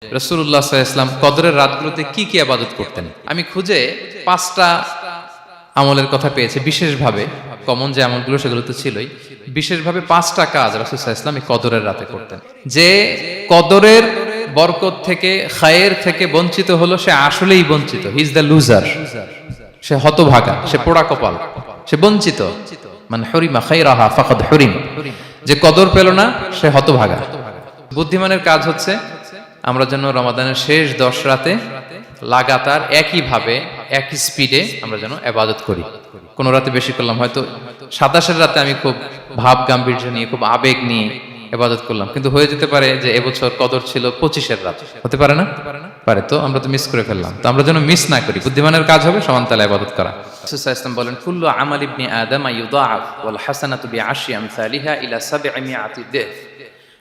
রাসূলুল্লাহ সাল্লাল্লাহু আলাইহি ওয়াসাল্লাম কদরের রাতগুলোতে কি কি ইবাদত করতেন। আমি খুঁজে 5টা আমলের কথা পেয়েছি বিশেষভাবে, কমন যে আমলগুলো সেগুলো তো ছিলই, বিশেষভাবে 5টা কাজ রাসূল সাল্লাল্লাহু আলাইহি ওয়াসাল্লাম এই কদরের রাতে করতেন। যে কদরের বরকত থেকে, খায়ের থেকে বঞ্চিত হলো, সে আসলেই বঞ্চিত। হি ইজ দ্য লুজার, সে হতভাগা, সে পোড়া কপাল, সে বঞ্চিত। মান হুরিমা খায়রাহা ফাকাদ হুরিম, যে কদর পেল না সে হতভাগা। বুদ্ধিমানের কাজ হচ্ছে আমরা যেন রমাদানের শেষ 10 রাতে লাগাতার একইভাবে একই স্পিডে আমরা যেন ইবাদত করি। কোন রাতে বেশি করলাম, হয়তো 27 রাতে আমি খুব ভাব গাম্ভীর্য নিয়ে, খুব আবেগ নিয়ে ইবাদত করলাম, কিন্তু হয়ে যেতে পারে যে এবছর কদর ছিল 25 রাত, হতে পারে না? পারে। তো আমরা তো মিস করে ফেললাম, তো আমরা যেন মিস না করি। বুদ্ধিমানের কাজ হবে সমানতালে ইবাদত করা। রাসূল সাল্লাল্লাহু আলাইহি ওয়াসাল্লাম বলেন, কুল্লু আমাল ইবনি আদম ইউদাআফ ওয়াল হাসানাতু বিআশরি আমসালিহা ইলা 700 দিফ।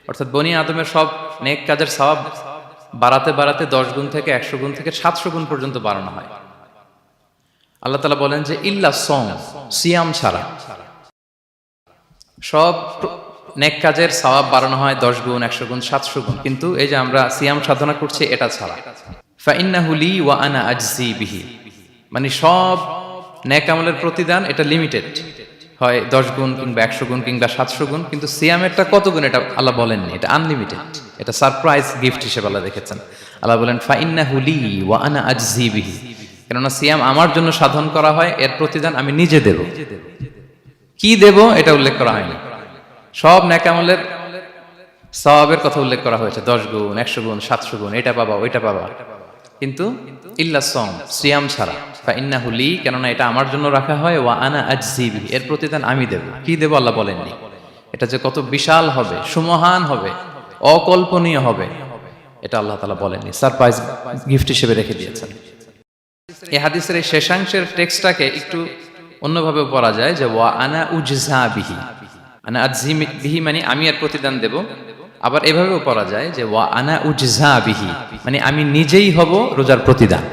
অর্থাৎ বনি আদমের সব নেক কাজের সওয়াব বাড়াতে বাড়াতে 10 গুণ থেকে 100 গুণ থেকে 700 গুণ পর্যন্ত বাড়ানো হয়। আল্লাহ তাআলা বলেন যে ইল্লা সওম, সিয়াম ছাড়া সব নেক কাজের সওয়াব বাড়ানো হয় 10 গুণ, 100 গুণ, 700 গুণ, কিন্তু এই যে আমরা সিয়াম সাধনা করছি এটা ছাড়া। ফাইন্নাহু লি ওয়া আনা আজজি বিহি, মানে সব নেক আমলের প্রতিদান এটা লিমিটেড, হয় 10 গুণ কিংবা 100 গুণ কিংবা 700 গুণ, কিন্তু সিয়ামেরটা কত গুণ এটা আল্লাহ বলেননি, এটা আনলিমিটেড, এটা সারপ্রাইজ গিফট হিসেবে আল্লাহ রেখেছেন। আল্লাহ বলেন ফাইন্নাহু লি ওয়া আনা আজজি বিহি, কেননা সিয়াম আমার জন্য সাধন করা হয়, এর প্রতিদান আমি নিজে দেব। কি দেব এটা উল্লেখ করা হয়নি। সব নেক আমলের সওয়াবের কথা উল্লেখ করা হয়েছে, 10 গুণ, 100 গুণ, 700 গুণ, এটা পাবা ওইটা পাবা, কিন্তু ইল্লা সওম, সিয়াম ছাড়া। ফাইন্নাহু লি, কেননা এটা আমার জন্য রাখা হয়, ওয়া আনা আজজি বিহি, এর প্রতিদান আমি দেব। কি দেব আল্লাহ বলেননি। এটা যে কত বিশাল হবে, সুমহান হবে, অকল্পনীয় হবে, এটা আল্লাহ তাআলা বলেননি, সারপ্রাইজ গিফট হিসেবে রেখে দিয়েছেন। এই হাদিসের এই শেষাংশের টেক্সটটাকে একটু অন্যভাবে পড়া যায় যে ওয়া আনা উজজা বিহি, আনা আজজি বিহি মানে আমি এর প্রতিদান দেব। আবার এভাবেও পড়া যায় যে ওয়া আনা উজজা বিহি, মানে আমি নিজেই হব রোজার প্রতিদান।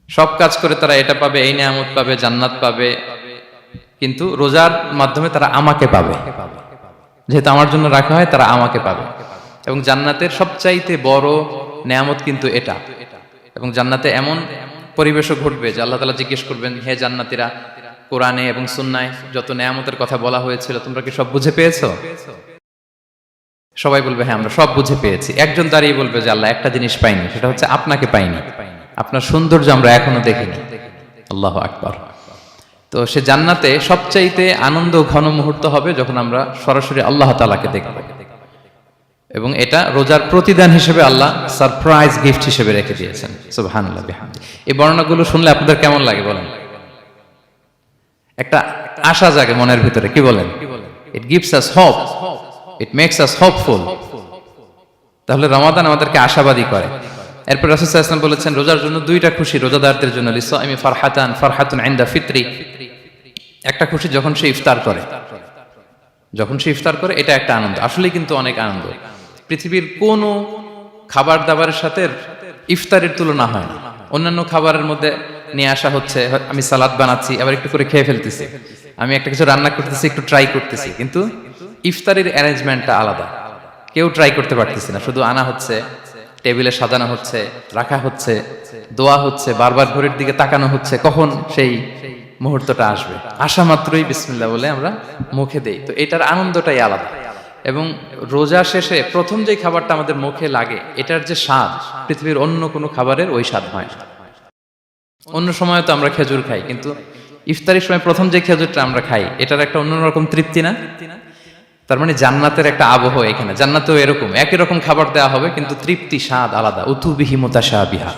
সব কাজ করে তারা এটা পাবে, এই নিয়ামত পাবে, জান্নাত পাবে, কিন্তু রোজার মাধ্যমে তারা আমাকে পাবে, যেহেতু আমার জন্য রাখা হয়, তারা আমাকে পাবে। এবং জান্নাতের সবচাইতে বড় নিয়ামত কিন্তু এটা। এবং জান্নাতে এমন পরিবেশও ঘটবে যে আল্লাহ তাআলা জিজ্ঞেস করবেন, হে জান্নাতীরা, কোরআনে এবং সুন্নায় যত নিয়ামতের কথা বলা হয়েছিল তোমরা কি সব বুঝে পেয়েছো? সবাই বলবে হ্যাঁ আমরা সব বুঝে পেয়েছি। একজন দাঁড়িয়ে বলবে যে আল্লাহ একটা জিনিস পাইনি, সেটা হচ্ছে আপনাকে পাইনি, আপনার সৌন্দর্য আমরা এখনো দেখিনি। আল্লাহু আকবার। তো সে জান্নাতে সবচাইতে আনন্দ ঘন মুহূর্ত হবে যখন আমরা সরাসরি আল্লাহ তাআলাকে দেখব, এবং এটা রোজার প্রতিদান হিসেবে আল্লাহ সারপ্রাইজ গিফট হিসেবে রেখে দিয়েছেন। সুবহানাল্লাহ বিহামদি। এই বর্ণনাগুলো শুনলে আপনাদের কেমন লাগে বলেন? একটা আশা জাগে মনের ভিতরে, কি বলেন? It gives us hope, it makes us hopeful. তাহলে রমাদান আমাদেরকে আশাবাদী করে। এরপর রাসূল সাল্লাল্লাহু আলাইহি ওয়াসাল্লাম বলেছেন রোজার জন্য 2টা খুশি রোজাদারদের জন্য, লিসাইমি ফারহাতান, ফারহাতুন ইনদা ফিতরি। একটা খুশি যখন সে ইফতার করে, যখন সে ইফতার করে এটা একটা আনন্দ, আসলে কিন্তু অনেক আনন্দ। পৃথিবীর কোনো খাবার দাবারের সাথে ইফতারের তুলনা হয় না। অন্যান্য খাবারের মধ্যে নিয়ে আসা হচ্ছে, আমি সালাদ বানাচ্ছি আবার একটু করে খেয়ে ফেলতেছি, আমি একটা কিছু রান্না করতেছি একটু ট্রাই করতেছি, কিন্তু ইফতারের অ্যারেঞ্জমেন্টটা আলাদা। কেউ ট্রাই করতে পারতেছি না, শুধু আনা হচ্ছে, টেবিলে সাজানো হচ্ছে, রাখা হচ্ছে, দোয়া হচ্ছে, বারবার ঘড়ির দিকে তাকানো হচ্ছে কখন সেই মুহূর্তটা আসবে। আসা মাত্রই বিসমিল্লাহ বলে আমরা মুখে দেই, তো এটার আনন্দটাই আলাদা। এবং রোজা শেষে প্রথম যে খাবারটা আমাদের মুখে লাগে, এটার যে স্বাদ পৃথিবীর অন্য কোনো খাবারের ওই স্বাদ হয় না। অন্য সময় তো আমরা খেজুর খাই, কিন্তু ইফতারের সময় প্রথম যে খেজুরটা আমরা খাই, এটার একটা অন্যরকম তৃপ্তি না? তার মানে জান্নাতের একটা আবহ এখানে। জান্নাতেও এরকম একই রকম খাবার দেওয়া হবে, কিন্তু তৃপ্তি স্বাদ আলাদা। উতুবিহি মুতাশাবিহা।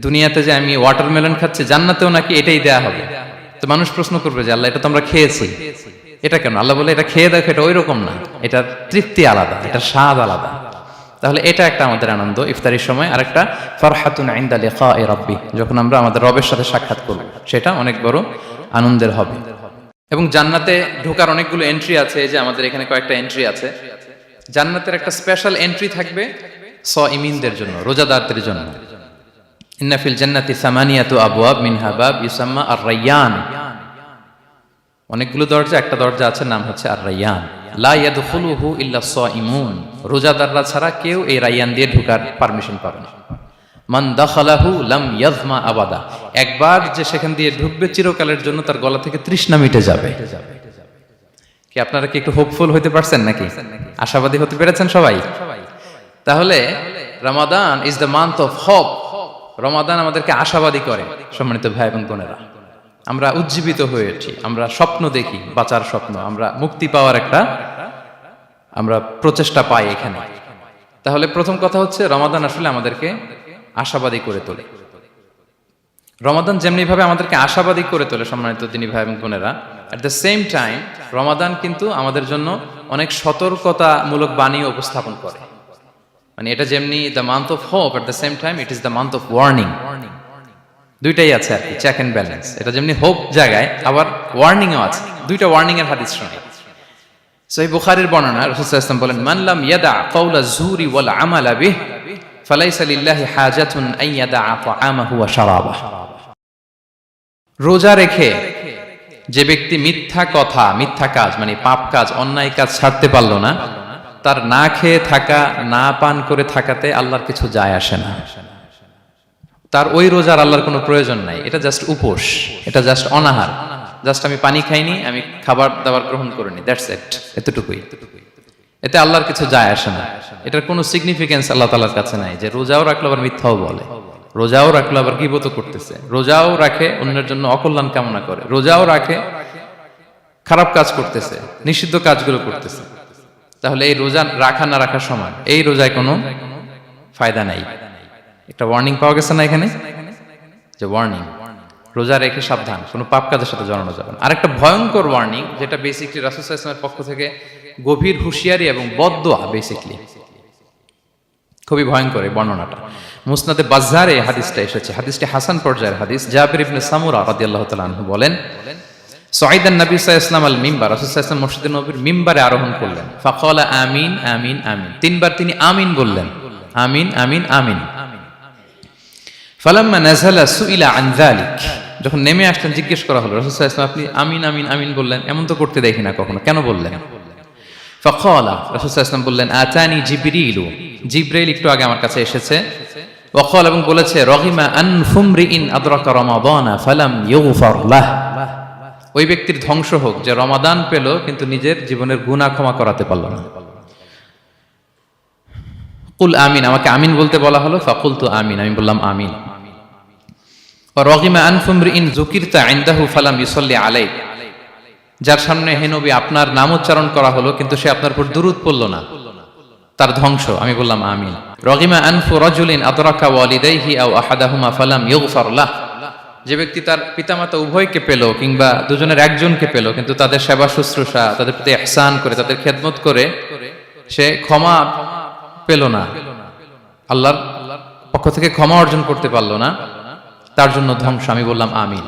দুনিয়াতে যে আমি ওয়াটারমেলন খাচ্ছি, জান্নাতেও নাকি এটাই দেয়া হবে। তো মানুষ প্রশ্ন করবে যে আল্লাহ এটা তো আমরা খেয়েছি, এটা কেন? আল্লাহ বলে এটা খেয়ে দেখো, এটা ওই রকম না, এটার তৃপ্তি আলাদা, এটার স্বাদ আলাদা। তাহলে এটা একটা আমাদের আনন্দ ইফতারের সময়। আর একটা ফারহাতুন ইনদা লিকাই রাব্বি, যখন আমরা আমাদের রবের সাথে সাক্ষাৎ করব, সেটা অনেক বড় আনন্দের হবে। এবং জান্নাতে ঢোকার অনেকগুলো এন্ট্রি আছে, এই যে আমাদের এখানে কয়েকটা এন্ট্রি আছে। জান্নাতের একটা স্পেশাল এন্ট্রি থাকবে সাইমিনদের জন্য, রোজাদারদের জন্য। ইন্না ফিল জান্নাতি সামানিয়াতু আবওয়াব মিনহা বাব ইউসাম্মা আর রায়্যান। অনেকগুলো দরজা, একটা দরজা আছে নাম হচ্ছে আর রায়্যান। লা ইয়াদখুলুহু ইল্লা সাইমুন, রোজাদাররা ছাড়া কেউ এই রায়্যান দিয়ে ঢোকার পারমিশন পাবে না। মান দাখালাহু লাম ইয়াযমা আবাদা, একবার যে সেখান দিয়ে ঢুকবে চিরকালের জন্য তার গলা থেকে তৃষ্ণা মিটে যাবে। কি আপনারা কি একটু হোপফুল হতে পারছেন নাকি? আশাবাদী হতে পেরেছেন সবাই? তাহলে Ramadan is the month of hope. Ramadan আমাদেরকে আশাবাদী করে। সম্মানিত ভাই এবং বোনেরা, আমরা উজ্জীবিত হয়ে উঠি, আমরা স্বপ্ন দেখি, বাঁচার স্বপ্ন, আমরা মুক্তি পাওয়ার একটা আমরা প্রচেষ্টা পাই এখানে। তাহলে প্রথম কথা হচ্ছে রমাদান আসলে আমাদেরকে আশাবাদী করে তোলে। রমাদান যেমনি ভাবে আমাদেরকে আশাবাদী করে তোলে সম্মানিত দিনী ভাই এবং বোনেরা, এট দ্য সেম টাইম রমাদান কিন্তু আমাদের জন্য অনেক সতর্কতামূলক বাণী উপস্থাপন করে। মানে এটা যেমনি the month of hope, at the same time it is the month of warning. দুইটাই আছে আর কি, চেক এন্ড ব্যালেন্স। এটা যেমনি হোপ জায়গায়, আবার ওয়ার্নিংও আছে। দুইটা ওয়ার্নিং এর হাদিস শুনি। সহিহ বুখারীর বর্ণনা, রাসূল সাল্লাল্লাহু আলাইহি ওয়াসাল্লাম বলেন, মান লাম ইয়াদা কাওলা যুরি ওয়াল আমালা বিহি ফালাইসা লিল্লাহি হাজাতুন আন ইয়াদা তাআমাহু ওয়া শারাবাহু। রোজা রেখে যে ব্যক্তি মিথ্যা কথা, মিথ্যা কাজ মানে পাপ কাজ, অন্যায় কাজ ছাড়তে পারলো না, তার না খেয়ে থাকা, না পান করে থাকাতে আল্লাহর কিছু যায় আসে না। তার ওই রোজার আল্লাহর কোনো প্রয়োজন নাই। এটা জাস্ট উপোস, এটা জাস্ট অনাহার, জাস্ট আমি পানি খাইনি, আমি খাবার দাবার গ্রহণ করিনি, দ্যাটস ইট, এতটুকুই। এতে আল্লাহর কিছু যায় আসে না। এটার কোনো সিগনিফিকেন্স আল্লাহ তাআলার কাছে নাই যে রোজাও রাখলো আবার মিথ্যাও বলে, রোজাও রাখলো আবার গীবত করতেছে, রোজাও রাখে অন্যের জন্য অকল্যাণ কামনা করে, রোজাও রাখে খারাপ কাজ করতেছে, নিষিদ্ধ কাজগুলো করতেছে। তাহলে এই রোজা রাখা না রাখার সমান, এই রোজায় কোনো ফায়দা নাই। একটা ওয়ার্নিং পাওয়া গেছে না এখানে, যে ওয়ার্নিং, রোজা রেখে সাবধান, কোনো পাপ কাজের সাথে জড়ানো যাবে না। আরেকটা ভয়ঙ্কর ওয়ার্নিং, যেটা বেসিকলি রাসূল সাল্লাল্লাহু আলাইহি ওয়াসাল্লামের পক্ষ থেকে গভীর হুঁশিয়ারি এবং বদদোয়া, বেসিকলি খুবই ভয়ঙ্কর এই বর্ণনাটা। মুসনাদে বাজ্জারে হাদিসটা এসেছে, হাদিসটি হাসান পর্যায়ের হাদিস। জাবির ইবনে সামুরা রাদিয়াল্লাহু তাআলা আনহু বলেন, সাইদান নবী সাল্লাল্লাহু আলাইহি ওয়াসাল্লাম আল মিম্বার, রাসূল সাল্লাল্লাহু আলাইহি ওয়াসাল্লাম মসজিদে নববীর মিম্বারে আরোহণ করলেন। ফাকালা আমিন আমিন আমিন, তিনবার তিনি আমিন বললেন, আমিন আমিন আমিন। ফালাম্মা নাযালা সুইলা আন যালিক, যখন নেমে আসলেন জিজ্ঞেস করা হলো, রাসূল সাল্লাল্লাহু আলাইহি ওয়াসাল্লাম আপনি আমিন আমিন আমিন বললেন, এমন তো করতে দেখি না কখনো, কেন বললেন? ফাকালা, রাসূল সাল্লাল্লাহু আলাইহি ওয়াসাল্লাম বললেন, আতানি জিবরিলু, জিবরাইল একটু আগে আমার কাছে এসেছে। ওয়াকাল, এবং বলেছে, রহিমা আনফুমরিইন আদরাকা রমাদানা ফালাম ইউগফার লাহ, ওই ব্যক্তির ধ্বংস হোক যে রমাদান পেল কিন্তু নিজের জীবনের গুনাহ ক্ষমা করাতে পারল না। কুল আমিন, আমাকে আমিন বলতে বলা হলো। ফাকুলতু আমিন, আমি বললাম আমিন। রহিমা আনফুমরিইন যুকিরতা ইনদাহু ফালাম ইউসাল্লি আলাইক, যার সামনে হে নবী আপনার নাম উচ্চারণ করা হলো কিন্তু সে আপনার উপর দুরূদ পড়ল না, তার ধ্বংস। আমি বললাম আমিন। রহিমা আনফু রাজুলিন আদরাকা ওয়ালিদাইহি আও আহাদাহুমা ফালাম ইউগফার লাহ, যে ব্যক্তি তার পিতামাতা উভয়কে পেল কিংবা দুজনের একজনকে পেল কিন্তু তাদের সেবা শুশ্রূষা, তাদের প্রতি ইহসান করে, তাদের খেদমত করে সে ক্ষমা পেল না, আল্লাহর পক্ষ থেকে ক্ষমা অর্জন করতে পারলো না, তার জন্য ধ্বংস। আমি বললাম আমিন।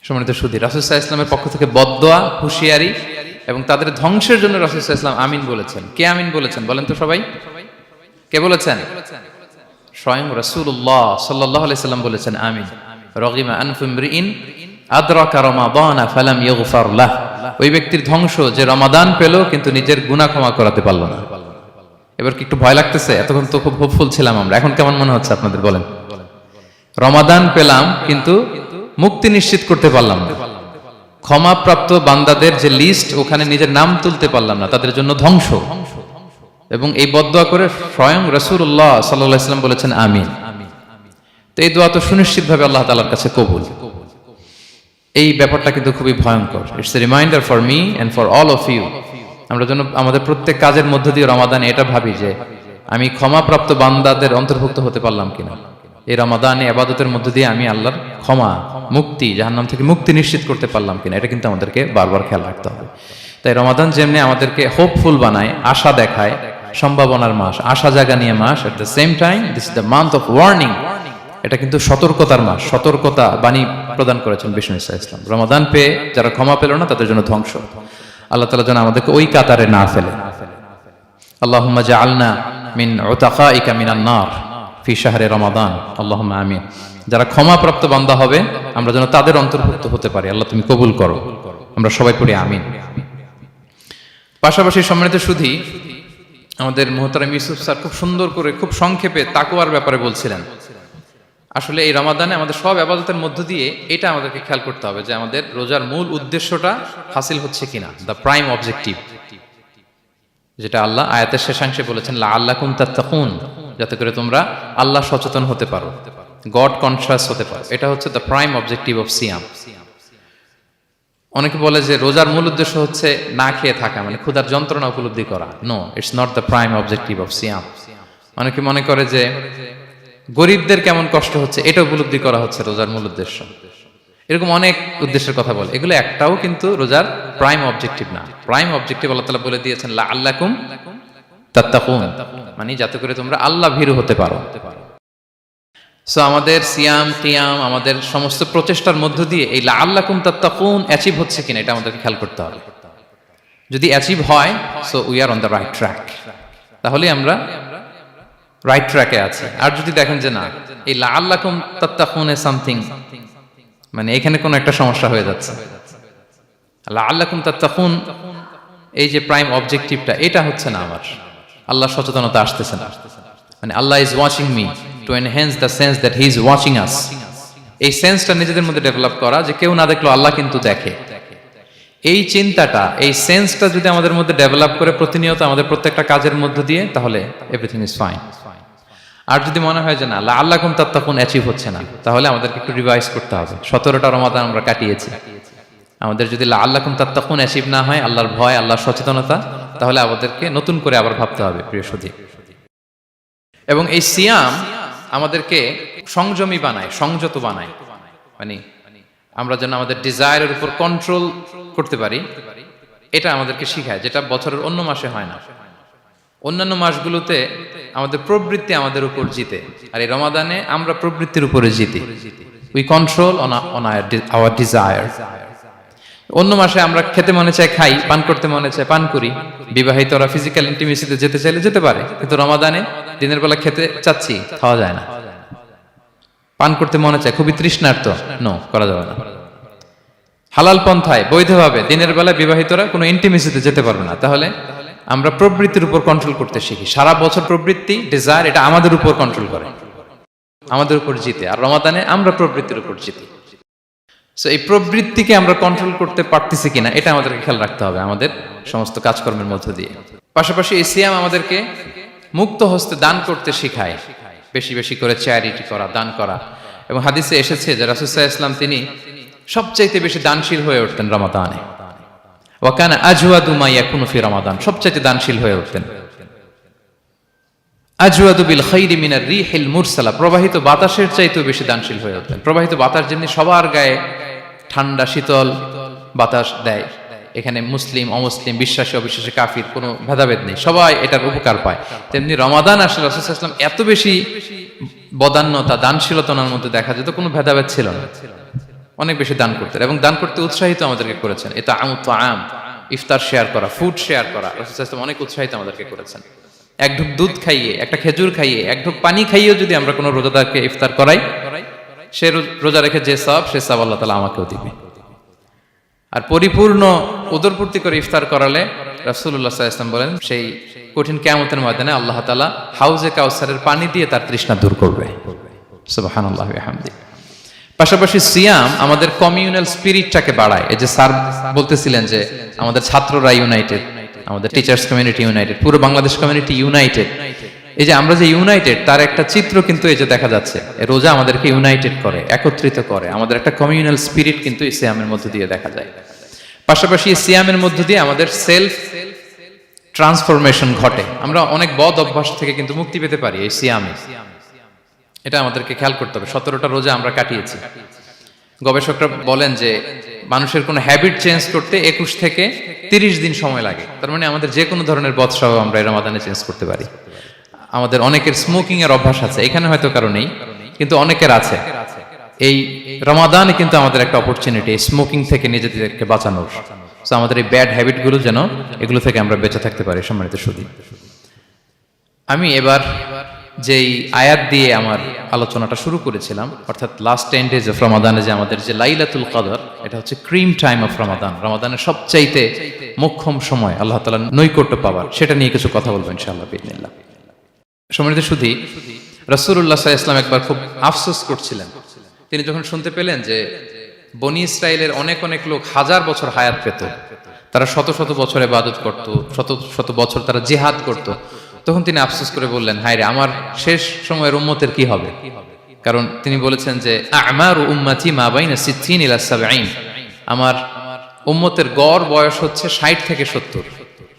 সম্মানিত সুধী, রাসূল সাল্লাল্লাহু আলাইহি ওয়াসাল্লামের পক্ষ থেকে বদদোয়া, হুঁশিয়ারি এবং তাদের ধ্বংসের জন্য রাসূল সাল্লাল্লাহু আলাইহি ওয়াসাল্লাম আমিন বলেছেন। কে আমিন বলেছেন বলেন তো সবাই? কে বলেছেন? স্বয়ং রাসূলুল্লাহ সাল্লাল্লাহু আলাইহি ওয়াসাল্লাম বলেছেন আমিন। রগিমা আনফুমরিইন আদরাকা রমাদানা ফালাম ইউগফার লাহ, ওই ব্যক্তির ধ্বংস যে রমাদান পেল কিন্তু নিজের গুনাহ ক্ষমা করাতে পারল না। এবার কি একটু ভয় লাগতেছে? এতক্ষণ তো খুব হোপফুল ছিলাম আমরা, এখন কেমন মনে হচ্ছে আপনাদের বলেন? রমাদান পেলাম কিন্তু মুক্তি নিশ্চিত করতে পারলাম না, ক্ষমাপ্রাপ্ত বান্দাদের যে লিস্ট ওখানে নিজের নাম তুলতে পারলাম না, তাদের জন্য ধ্বংস। এবং এই বদদোয়া করে স্বয়ং রাসূলুল্লাহ সাল্লাল্লাহু আলাইহি ওয়াসাল্লাম বলেছেন আমিন। তো এই দোয়া তো সুনিশ্চিতভাবে আল্লাহ তাআলার কাছে কবুল। এই ব্যাপারটা কিন্তু খুবই ভয়ঙ্কর। It's a reminder for me and for all of you. আমরা যেন আমাদের প্রত্যেক কাজের মধ্য দিয়ে রমাদানে এটা ভাবি যে আমি ক্ষমাপ্রাপ্ত বান্দাদের অন্তর্ভুক্ত হতে পারলাম কিনা, এই রমাদানে ইবাদতের মধ্য দিয়ে আমি আল্লাহর ক্ষমা, মুক্তি, জাহান্নাম থেকে মুক্তি নিশ্চিত করতে পারলাম কিনা, এটা কিন্তু আমাদেরকে বারবার খেয়াল রাখতে হবে। তাই রমাদান যেমনি আমাদেরকে হোপফুল বানায়, আশা দেখায়, সম্ভাবনার মাস, আশা জাগা নিয়ে মাস, at the same time this is the month of warning. এটা কিন্তু সতর্কতার মাস, সতর্কতা বাণী প্রদান করেছেন বিষ্ণু ইসা ইসলাম। রমাদান পেয়ে যারা ক্ষমা পেল না তাদের জন্য ধ্বংস। আল্লাহ তাআলা যেন আমাদেরকে ওই কাতারে না ফেলে। আল্লাহুম্মা জাআলনা মিন উতাকাইকা মিনান নার ফি শাহরি রমাদান, আল্লাহুম্মা আমিন। যারা ক্ষমাপ্রাপ্ত বান্দা হবে আমরা যেন তাদের অন্তর্ভুক্ত হতে পারি, আল্লাহ তুমি কবুল করো। আমরা সবাই পড়ি আমিন। পাশাপাশি সম্মানিত শুধু আমাদের মুহতারাম ইউসুফ স্যার খুব সুন্দর করে খুব সংক্ষেপে তাকওয়ার ব্যাপারে বলছিলেন। আসলে এই রমাদানে আমাদের সব ইবাদতের মধ্য দিয়ে এটা আমাদেরকে খেয়াল করতে হবে যে আমাদের রোজার মূল উদ্দেশ্যটা হাসিল হচ্ছে কিনা, দ্য প্রাইম অবজেক্টিভ, যেটা আল্লাহ আয়াতের শেষাংশে বলেছেন লাআল্লাকুম তাত্তাকুন, যাতে করে তোমরা আল্লাহ সচেতন হতে পারো, গড কনশাস হতে পারো। এটা হচ্ছে দ্য প্রাইম অবজেক্টিভ অফ সিয়াম। অনেকে বলে যে রোজার মূল উদ্দেশ্য হচ্ছে না খেয়ে থাকা, মানে ক্ষুধার যন্ত্রণা উপলব্ধি করা। No, it's not the prime objective of সিয়াম। অনেকে মনে করে যে গরিবদের কেমন কষ্ট হচ্ছে এটা উপলব্ধি করা হচ্ছে রোজার মূল উদ্দেশ্য। এরকম অনেক উদ্দেশ্যের কথা বলে, এগুলো একটাও কিন্তু রোজার প্রাইম অবজেক্টিভ না। প্রাইম অবজেক্টিভ আল্লাহ তাআলা বলে দিয়েছেন লাআল্লাকুম তাত্তাকুন, মানে যাতে করে তোমরা আল্লাহ ভীরু হতে পারো। সো আমাদের সিয়াম কিয়াম আমাদের সমস্ত প্রচেষ্টার মধ্য দিয়ে এই লাআল্লাকুম তাত্তাকুন অ্যাচিভ হচ্ছে কিনা এটা আমাদেরকে খেয়াল করতে হবে। যদি অ্যাচিভ হয়, so we are on the right track, তাহলে আমরা রাইট ট্র্যাকে আছে। আর যদি দেখেন যে না, এই লাআল্লাকুম তাত্তাকুন এ সামথিং, মানে এখানে কোনো একটা সমস্যা হয়ে যাচ্ছে, লাআল্লাকুম তাত্তাকুন এই যে প্রাইম অবজেক্টিভটা এটা হচ্ছে না, আমার আল্লাহ সচেতনতা আসতেছে না, মানে Allah is watching me to enhance the sense that he is watching us. এই সেন্সটা নিজেদের মধ্যে ডেভেলপ করা যে কেউ না দেখলো আল্লাহ কিন্তু দেখে। এই চিন্তাটা, এই সেন্সটা যদি আমাদের মধ্যে ডেভেলপ করে প্রতিনিয়ত আমাদের প্রত্যেকটা কাজের মধ্য দিয়ে, তাহলে এভরিথিং ইজ ফাইন। আর যদি মনে হয় যে না লাআল্লাকুম তাত্তাকুন অ্যাচিভ হচ্ছে না, তাহলে আমাদেরকে একটু রিভাইজ করতে হবে। 17টা রমাদান আমরা কাটিয়েছি, আমাদের যদি লাআল্লাকুম তাত্তাকুন অ্যাচিভ না হয়, আল্লাহর ভয়, আল্লাহর সচেতনতা, তাহলে আমাদেরকে নতুন করে আবার ভাবতে হবে প্রিয় সুধী। এবং এই সিয়াম আমাদেরকে সংযমী বানায়, সংযত বানায়, মানে আমরা যেন আমাদের ডিজায়ারের উপর কন্ট্রোল করতে পারি, এটা আমাদেরকে শিখায়, যেটা বছরের অন্য মাসে হয় না। অন্যান্য মাসগুলোতে আমাদের প্রবৃত্তি আমাদের উপর জিতে, আর এই রমাদানে আমরা প্রবৃত্তির উপরে জিতি। We control on our desire. অন্য মাসে আমরা খেতে মনে চায় খাই, পান করতে মনে চায় পান করি, বিবাহিতরা ফিজিক্যাল ইন্টিমেসিতে যেতে চাইলে যেতে পারে, কিন্তু রমাদানে দিনের বেলা খেতে চাচ্ছি, খাওয়া যায় না। পান করতে মনে চায়, খুবই তৃষ্ণার্ত, নো, করা যাবে না। হালাল পন্থায় বৈধভাবে দিনের বেলা বিবাহিতরা কোনো ইন্টিমেসিতে যেতে পারবে না। তাহলে আমরা প্রবৃত্তির উপর কন্ট্রোল করতে শিখি। সারা বছর প্রবৃত্তি, ডিজায়ার, এটা আমাদের উপর কন্ট্রোল করে, আমাদের উপর জিতে, আর রমাদানে আমরা প্রবৃত্তির উপর জিতি। সো এই প্রবৃত্তিকে আমরা কন্ট্রোল করতে পারতেছি কিনা এটা আমাদেরকে খেয়াল রাখতে হবে আমাদের সমস্ত কাজকর্মের মধ্য দিয়ে। পাশাপাশি এই সিয়াম আমাদেরকে মুক্ত হস্তে দান করতে শেখায়, বেশি বেশি করে চ্যারিটি করা, দান করা। এবং হাদিসে এসেছে যে রাসূল সাল্লাল্লাহু আলাইহি ওয়াসাল্লাম তিনি সবচাইতে বেশি দানশীল হয়ে উঠতেন রমাদানে। ওয়া কানা আজওয়াদু মা ইয়াকুনু ফি রমাদান, সবচাইতে দানশীল হয়ে উঠতেন। আজওয়াদু বিল খাইরি মিনার রিহিল মুরসালা, প্রবাহিত বাতাসের চাইতেও বেশি দানশীল হয়ে উঠতেন। প্রবাহিত বাতাস যেমনি সবার গায়ে ঠান্ডা শীতল বাতাস দেয়, এখানে মুসলিম অমুসলিম, বিশ্বাসী অবিশ্বাসী, কাফির কোনো ভেদাভেদ নেই, সবাই এটার উপকার পায়। তেমনি রমাদান আসলে রাসূল সাল্লাল্লাহু আলাইহি ওয়াসাল্লাম এত বেশি বদান্যতা, দানশীলতার মধ্যে দেখা যেত, কোনো ভেদাভেদ ছিল না, অনেক বেশি দান করতেন এবং দান করতে উৎসাহিত আমাদেরকে করেছেন। এটা আম ইফতার শেয়ার করা, ফুড শেয়ার করা, রাসূল সাল্লাল্লাহু আলাইহি ওয়াসাল্লাম অনেক উৎসাহিত আমাদেরকে করেছেন। এক ঢুক দুধ খাইয়ে, একটা খেজুর খাইয়ে, এক ঢুক পানি খাইয়েও যদি আমরা কোনো রোজাদারকে ইফতার করাই, সে রোজা রেখে যে সওয়াব, সে সওয়াব আল্লাহ তাআলা আমাকেও দিবে। আর পরিপূর্ণ উদরপূর্তি করে ইফতার করালে রাসূলুল্লাহ সাল্লাল্লাহু আলাইহি ওয়াসাল্লাম বলেন, সেই কঠিন কিয়ামতের ময়দানে আল্লাহ তাআলা হাউজে কাউসারের পানি দিয়ে তার তৃষ্ণা দূর করবে। সুবহানাল্লাহি ওয়া বিহামদিহি। পাশাপাশি সিয়াম আমাদের কমিউনাল স্পিরিটটাকে বাড়ায়। এই যে স্যার বলতেছিলেন যে আমাদের ছাত্ররা ইউনাইটেড, আমাদের টিচার্স কমিউনিটি ইউনাইটেড, পুরো বাংলাদেশ কমিউনিটি ইউনাইটেড। এই যে আমরা যে ইউনাইটেড, তার একটা চিত্র কিন্তু এই যে দেখা যাচ্ছে। রোজা আমাদেরকে ইউনাইটেড করে, একত্রিত করে, আমাদের একটা কমিউনাল স্পিরিট কিন্তু এই সিয়ামের মধ্য দিয়ে দেখা যায়। পাশাপাশি এই সিয়ামের মধ্য দিয়ে আমাদের সেলফ ট্রান্সফরমেশন ঘটে, আমরা অনেক বদ অভ্যাস থেকে কিন্তু মুক্তি পেতে পারি এই সিয়ামে। এটা আমাদেরকে খেয়াল করতে হবে। 17টা রোজা আমরা কাটিয়েছি। গবেষকরা বলেন যে মানুষের কোনো হ্যাবিট চেঞ্জ করতে 21 থেকে 30 দিন সময় লাগে। তার মানে আমাদের যে কোনো ধরনের বদ স্বভাব আমরা এই রমাদানে চেঞ্জ করতে পারি। আমাদের অনেকের স্মোকিং এর অভ্যাস আছে, এখানে হয়তো কারো নেই, কিন্তু অনেকের আছে। এই রমাদানে কিন্তু আমাদের একটা অপরচুনিটি স্মোকিং থেকে নিজেদেরকে বাঁচানোর। সো আমাদের এই ব্যাড হ্যাবিট গুলো যেন, এগুলো থেকে আমরা বেঁচে থাকতে পারি। সম্মানিত সুধী, আমি এবার যেই আয়াত দিয়ে আমার আলোচনাটা শুরু করেছিলাম, অর্থাৎ লাস্ট 10 days অফ রমাদানে যে আমাদের যে লাইলাতুল কদর, এটা হচ্ছে ক্রিম টাইম অফ রমাদান, রমাদানের সবচাইতে মোক্ষম সময় আল্লাহ তাআলার নৈকট্য পাওয়ার, সেটা নিয়ে কিছু কথা বলবো ইনশাআল্লাহ বিইذنিল্লাহ। সম্মানিত সুধী, রাসূলুল্লাহ সাল্লাল্লাহু আলাইহি ওয়াসাল্লাম একবার খুব আফসোস করছিলেন। তিনি যখন শুনতে পেলেন যে বনি ইসরাইলের অনেক অনেক লোক হাজার বছর হায়াত পেত, তারা শত শত বছর ইবাদত করত, শত শত বছর তারা জিহাদ করত, তখন তিনি আফসোস করে বললেন, হায় রে, আমার শেষ সময়ের উম্মতের কি হবে? কারণ তিনি বলেছেন যে আমারু উম্মতি মা বাইনা 60 ইলা 70, আমার উম্মতের গড় বয়স হচ্ছে 60 থেকে 70।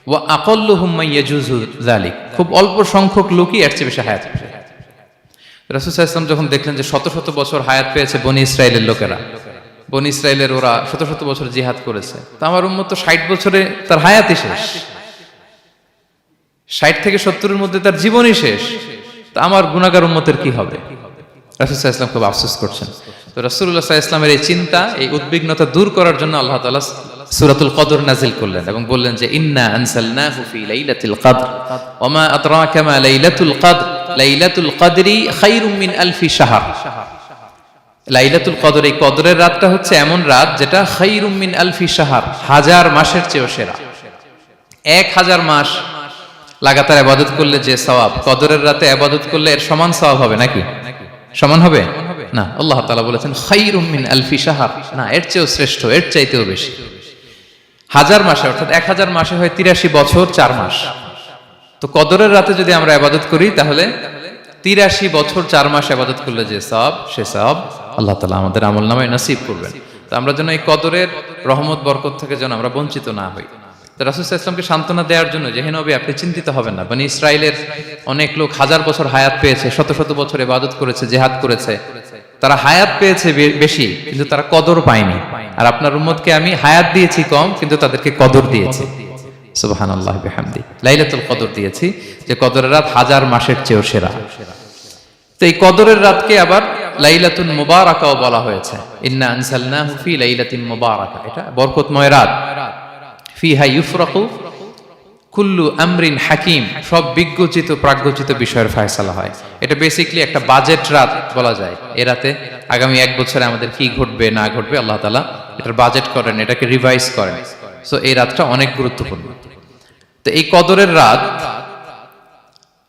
ওয়া আকাল্লুহুম মান ইয়াজুজু যালিক, খুব অল্প সংখ্যক লোকই এর চেয়ে বেশি হায়াত পাবে। রাসূল সাল্লাল্লাহু আলাইহি ওয়াসাল্লাম যখন দেখলেন যে শত শত বছর হায়াত পেয়েছে বনি ইসরাইলের লোকেরা, বনি ইসরাইলের ওরা শত শত বছর জিহাদ করেছে, তো আমার উম্মত তো 60 বছরে তার হায়াতই শেষ, 60 থেকে 70 এর মধ্যে তার জীবনই শেষ, তা আমার গুনাহগার উম্মতের কি হবে? রাসূল সাল্লাল্লাহু আলাইহি ওয়াসাল্লাম খুব আফসোস করছেন। তো রাসূলুল্লাহ সাল্লাল্লাহু আলাইহি ওয়াসাল্লামের এই চিন্তা, এই উদ্বিগ্নতা দূর করার জন্য আল্লাহ তাআলা সূরাতুল কদর নাযিল করলেন এবং বললেন যে ইন্না আনসালনাহু ফি লাইলাতিল কদর ওয়া মা আদরাকা মা লাইলাতুল কদর লাইলাতুল কদরি খায়রুম মিন আলফি শাহর। লাইলাতুল কদর, এই কদরের রাতটা হচ্ছে এমন রাত যেটা খায়রুম মিন আলফি শাহর, হাজার মাসের চেয়েও সেরা। 1000 মাস লাগাতার ইবাদত করলে যে সওয়াব, কদরের রাতে ইবাদত করলে এর সমান সওয়াব হবে নাকি? সমান হবে না। আল্লাহ তাআলা বলেছেন খায়রুম মিন আলফি শাহর, না, এর চেয়েও শ্রেষ্ঠ, এর চাইতেও বেশি। হাজার মাসে, অর্থাৎ 1000 মাসে হয় 83 বছর 4 মাস। তো কদরের রাতে যদি আমরা ইবাদত করি তাহলে 83 বছর 4 মাস ইবাদত করলে যে সওয়াব, সে সওয়াব আল্লাহ তাআলা আমাদের আমলনামায় নসিব করবেন। তো আমরা যেন এই কদরের রহমত বরকত থেকে যেন আমরা বঞ্চিত না হই। তো রাসূল সাল্লাল্লাহু আলাইহি ওয়াসাল্লামকে সান্ত্বনা দেওয়ার জন্য যে হে নবী, আপনি চিন্তিত হবেন না, বনি ইসরাইলের অনেক লোক হাজার বছর হায়াত পেয়েছে, শত শত বছর ইবাদত করেছে, জিহাদ করেছে, তারা হায়াত পেয়েছে বেশি কিন্তু তারা কদর পায়নি। আর আপনার উম্মতকে আমি হায়াত দিয়েছি কম কিন্তু তাদেরকে কদর দিয়েছি। সুবহানাল্লাহ বিহামদি, লাইলাতুল কদর দিয়েছি, যে কদরের রাত হাজার মাসের চেয়েও সেরা। তো এই কদরের রাতকে আবার লাইলাতুল মুবারাকাও বলা হয়েছে। ইন্না আনসালনাহু ফি লাইলাতিন মুবারাকা, এটা বরকতময় রাত। ফিহা ইউফরাকু কুল্লু আমরিন হাকিম, সব বিজ্ঞচিত প্রাজ্ঞচিত বিষয়ের ফয়সালা হয়। এটা বেসিক্যালি একটা বাজেট রাত বলা যায়। এ রাতে আগামী 1 বছরে আমাদের কি ঘটবে না ঘটবে আল্লাহ তাআলা এটার বাজেট করেন, এটাকে রিভাইজ করেন। সো এই রাতটা অনেক গুরুত্বপূর্ণ। তো এই কদরের রাত,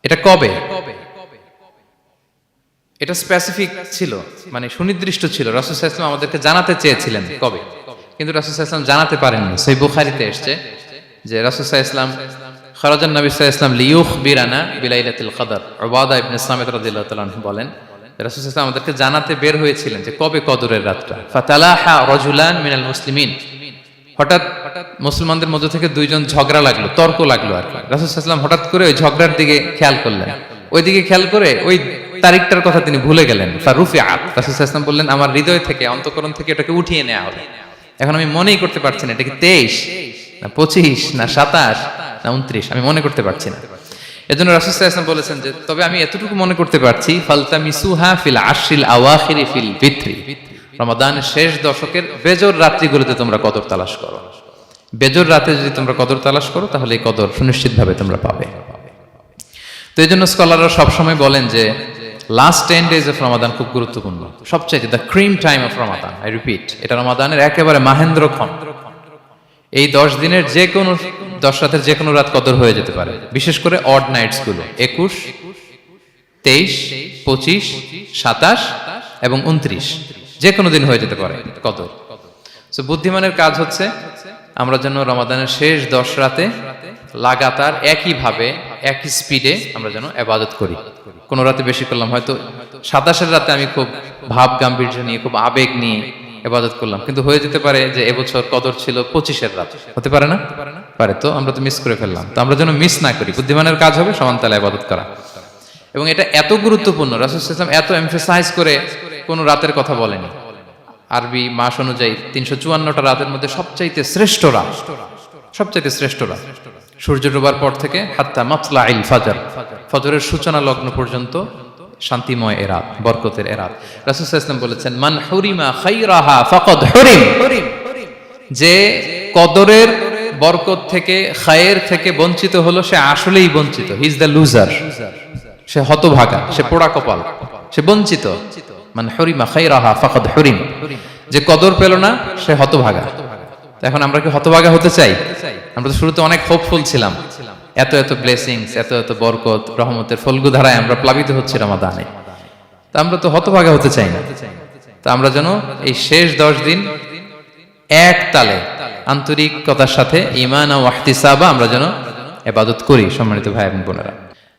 এটা কবে? এটা স্পেসিফিক ছিল, মানে সুনির্দিষ্ট ছিল। রাসূল সাল্লাল্লাহু আলাইহি ওয়াসাল্লাম আমাদেরকে জানাতে চেয়েছিলেন কবে, কিন্তু রাসূল সাল্লাল্লাহু আলাইহি ওয়াসাল্লাম জানাতে পারেননি। সহিহ বুখারীতে এসেছে যে রাসূল সাল্লাল্লাহু আলাইহি ওয়াসাল্লাম খারাজান নবী সাল্লাল্লাহু আলাইহি ওয়াসাল্লাম লিয়ুখবিরানা বিলাইলাতিল কদর। উবাদা ইবনে সামিত রাদিয়াল্লাহু তাআলা আনহু বলেন, রাসূল সাল্লাল্লাহু আলাইহি ওয়াসাল্লাম আমাদেরকে জানাতে বের হয়েছিলেন যে কবে কদরের রাতটা। ফাতালাহা রাজুলান মিনাল মুসলিমিন, হঠাৎ মুসলমানদের মধ্য থেকে দুইজন ঝগড়া লাগলো, তর্ক লাগলো আর কি। রাসূল সাল্লাল্লাহু আলাইহি ওয়াসাল্লাম হঠাৎ করে ওই ঝগড়ার দিকে খেয়াল করলেন, ওই দিকে খেয়াল করে ওই তারিখটার কথা তিনি ভুলে গেলেন। ফারুফিআত, রাসূল সাল্লাল্লাহু আলাইহি ওয়াসাল্লাম বললেন, আমার হৃদয় থেকে, অন্তঃকরণ থেকে এটাকে উঠিয়ে নেওয়া হবে। এখন আমি মনেই করতে পারছি না এটা কি 23 না 25 না 27 না 29, আমি মনে করতে পারছি না। এজন্য রাসূল সাল্লাল্লাহু আলাইহি ওয়াসাল্লাম বলেছেন যে তবে আমি এতটুকু মনে করতে পারছি, ফালতামিসুহা ফিল আশরিল আওয়াখিরি ফিল বিত্রি, রমাদানের শেষ দশকের বেজর রাত্রিগুলোতে তোমরা কদর তালাশ করো। বেজর রাতে যদি তোমরা কদর তালাশ করো তাহলে এই কদর সুনিশ্চিতভাবে তোমরা পাবে। তো এই জন্য স্কলাররা সবসময় বলেন যে লাস্ট 10 days অফ রমাদান খুব গুরুত্বপূর্ণ, সবচেয়ে the cream time of Ramadan. I repeat, এটা রমাদানের একেবারে মাহেন্দ্রক্ষণ। এই 10 দিনের যে কোনো 10 রাতের যে কোনো রাত কদর হয়ে যেতে পারে, বিশেষ করে অড নাইটস গুলো 21, 23, 25, 27 এবং 29, যে কোনো দিন হয়ে যেতে পারে কদর। সো বুদ্ধিমানের কাজ হচ্ছে আমরা যেন রমাদানের শেষ 10 রাতে লাগাতার একইভাবে একই স্পিডে আমরা যেন ইবাদত করি। কোন রাতে বেশি করলাম, হয়তো 27 রাতে আমি খুব ভাব গাম্ভীর্য নিয়ে, খুব আবেগ নিয়ে ইবাদত করলাম, কিন্তু হয়ে যেতে পারে যে এবছর কদর ছিল 25 রাত, হতে পারে না? পারে। তো আমরা তো মিস করে ফেললাম। তো আমরা যেন মিস না করি। বুদ্ধিমানের কাজ হবে সমানতালে ইবাদত করা। এবং এটা এত গুরুত্বপূর্ণ, রাসূল সাল্লাল্লাহু আলাইহি ওয়াসাল্লাম এত এমফাসাইজ করে কোন রাতের কথা বলেনি। আরবি মাস অনুযায়ী 354টা রাতের মধ্যে সবচাইতে শ্রেষ্ঠ রাত, সবচাইতে শ্রেষ্ঠ রাত সূর্য ডোবার পর থেকে হাত্তা মাতলাইল ফাজর, ফজরের সূচনা লগ্ন পর্যন্ত শান্তিময় এ রাত, বরকতের এ রাত। রাসূল সাল্লাল্লাহু আলাইহি ওয়াসাল্লাম বলেছেন, মান হুরিমা খায়রাহা ফাকাদ হুরিম, যে কদরের বরকত থেকে, খায়ের থেকে বঞ্চিত হলো সে আসলেই বঞ্চিত। He is the loser. সে হতভাগা, সে পোড়া কপাল, সে বঞ্চিত। মান হুরিমা খাইরাহা ফাকাদ হুরিম, যে কদর পেল না সে হতভাগা। এখন আমরা কি হতভাগা হতে চাই? আমরা তো শুরুতে অনেক হোপফুল ছিলাম, এত এত ব্লেসিংস, এত এত বরকত, রহমতের ফলগু ধারায় আমরা প্লাবিত হচ্ছি রমাদানে। তা আমরা তো হতভাগা হতে চাই না। তা আমরা যেন এই শেষ 10 দিন এক তালে আন্তরিকতার সাথে ঈমান ও ইহতিসাবা আমরা যেন ইবাদত করি, সম্মানিত ভাই এবং বোনেরা।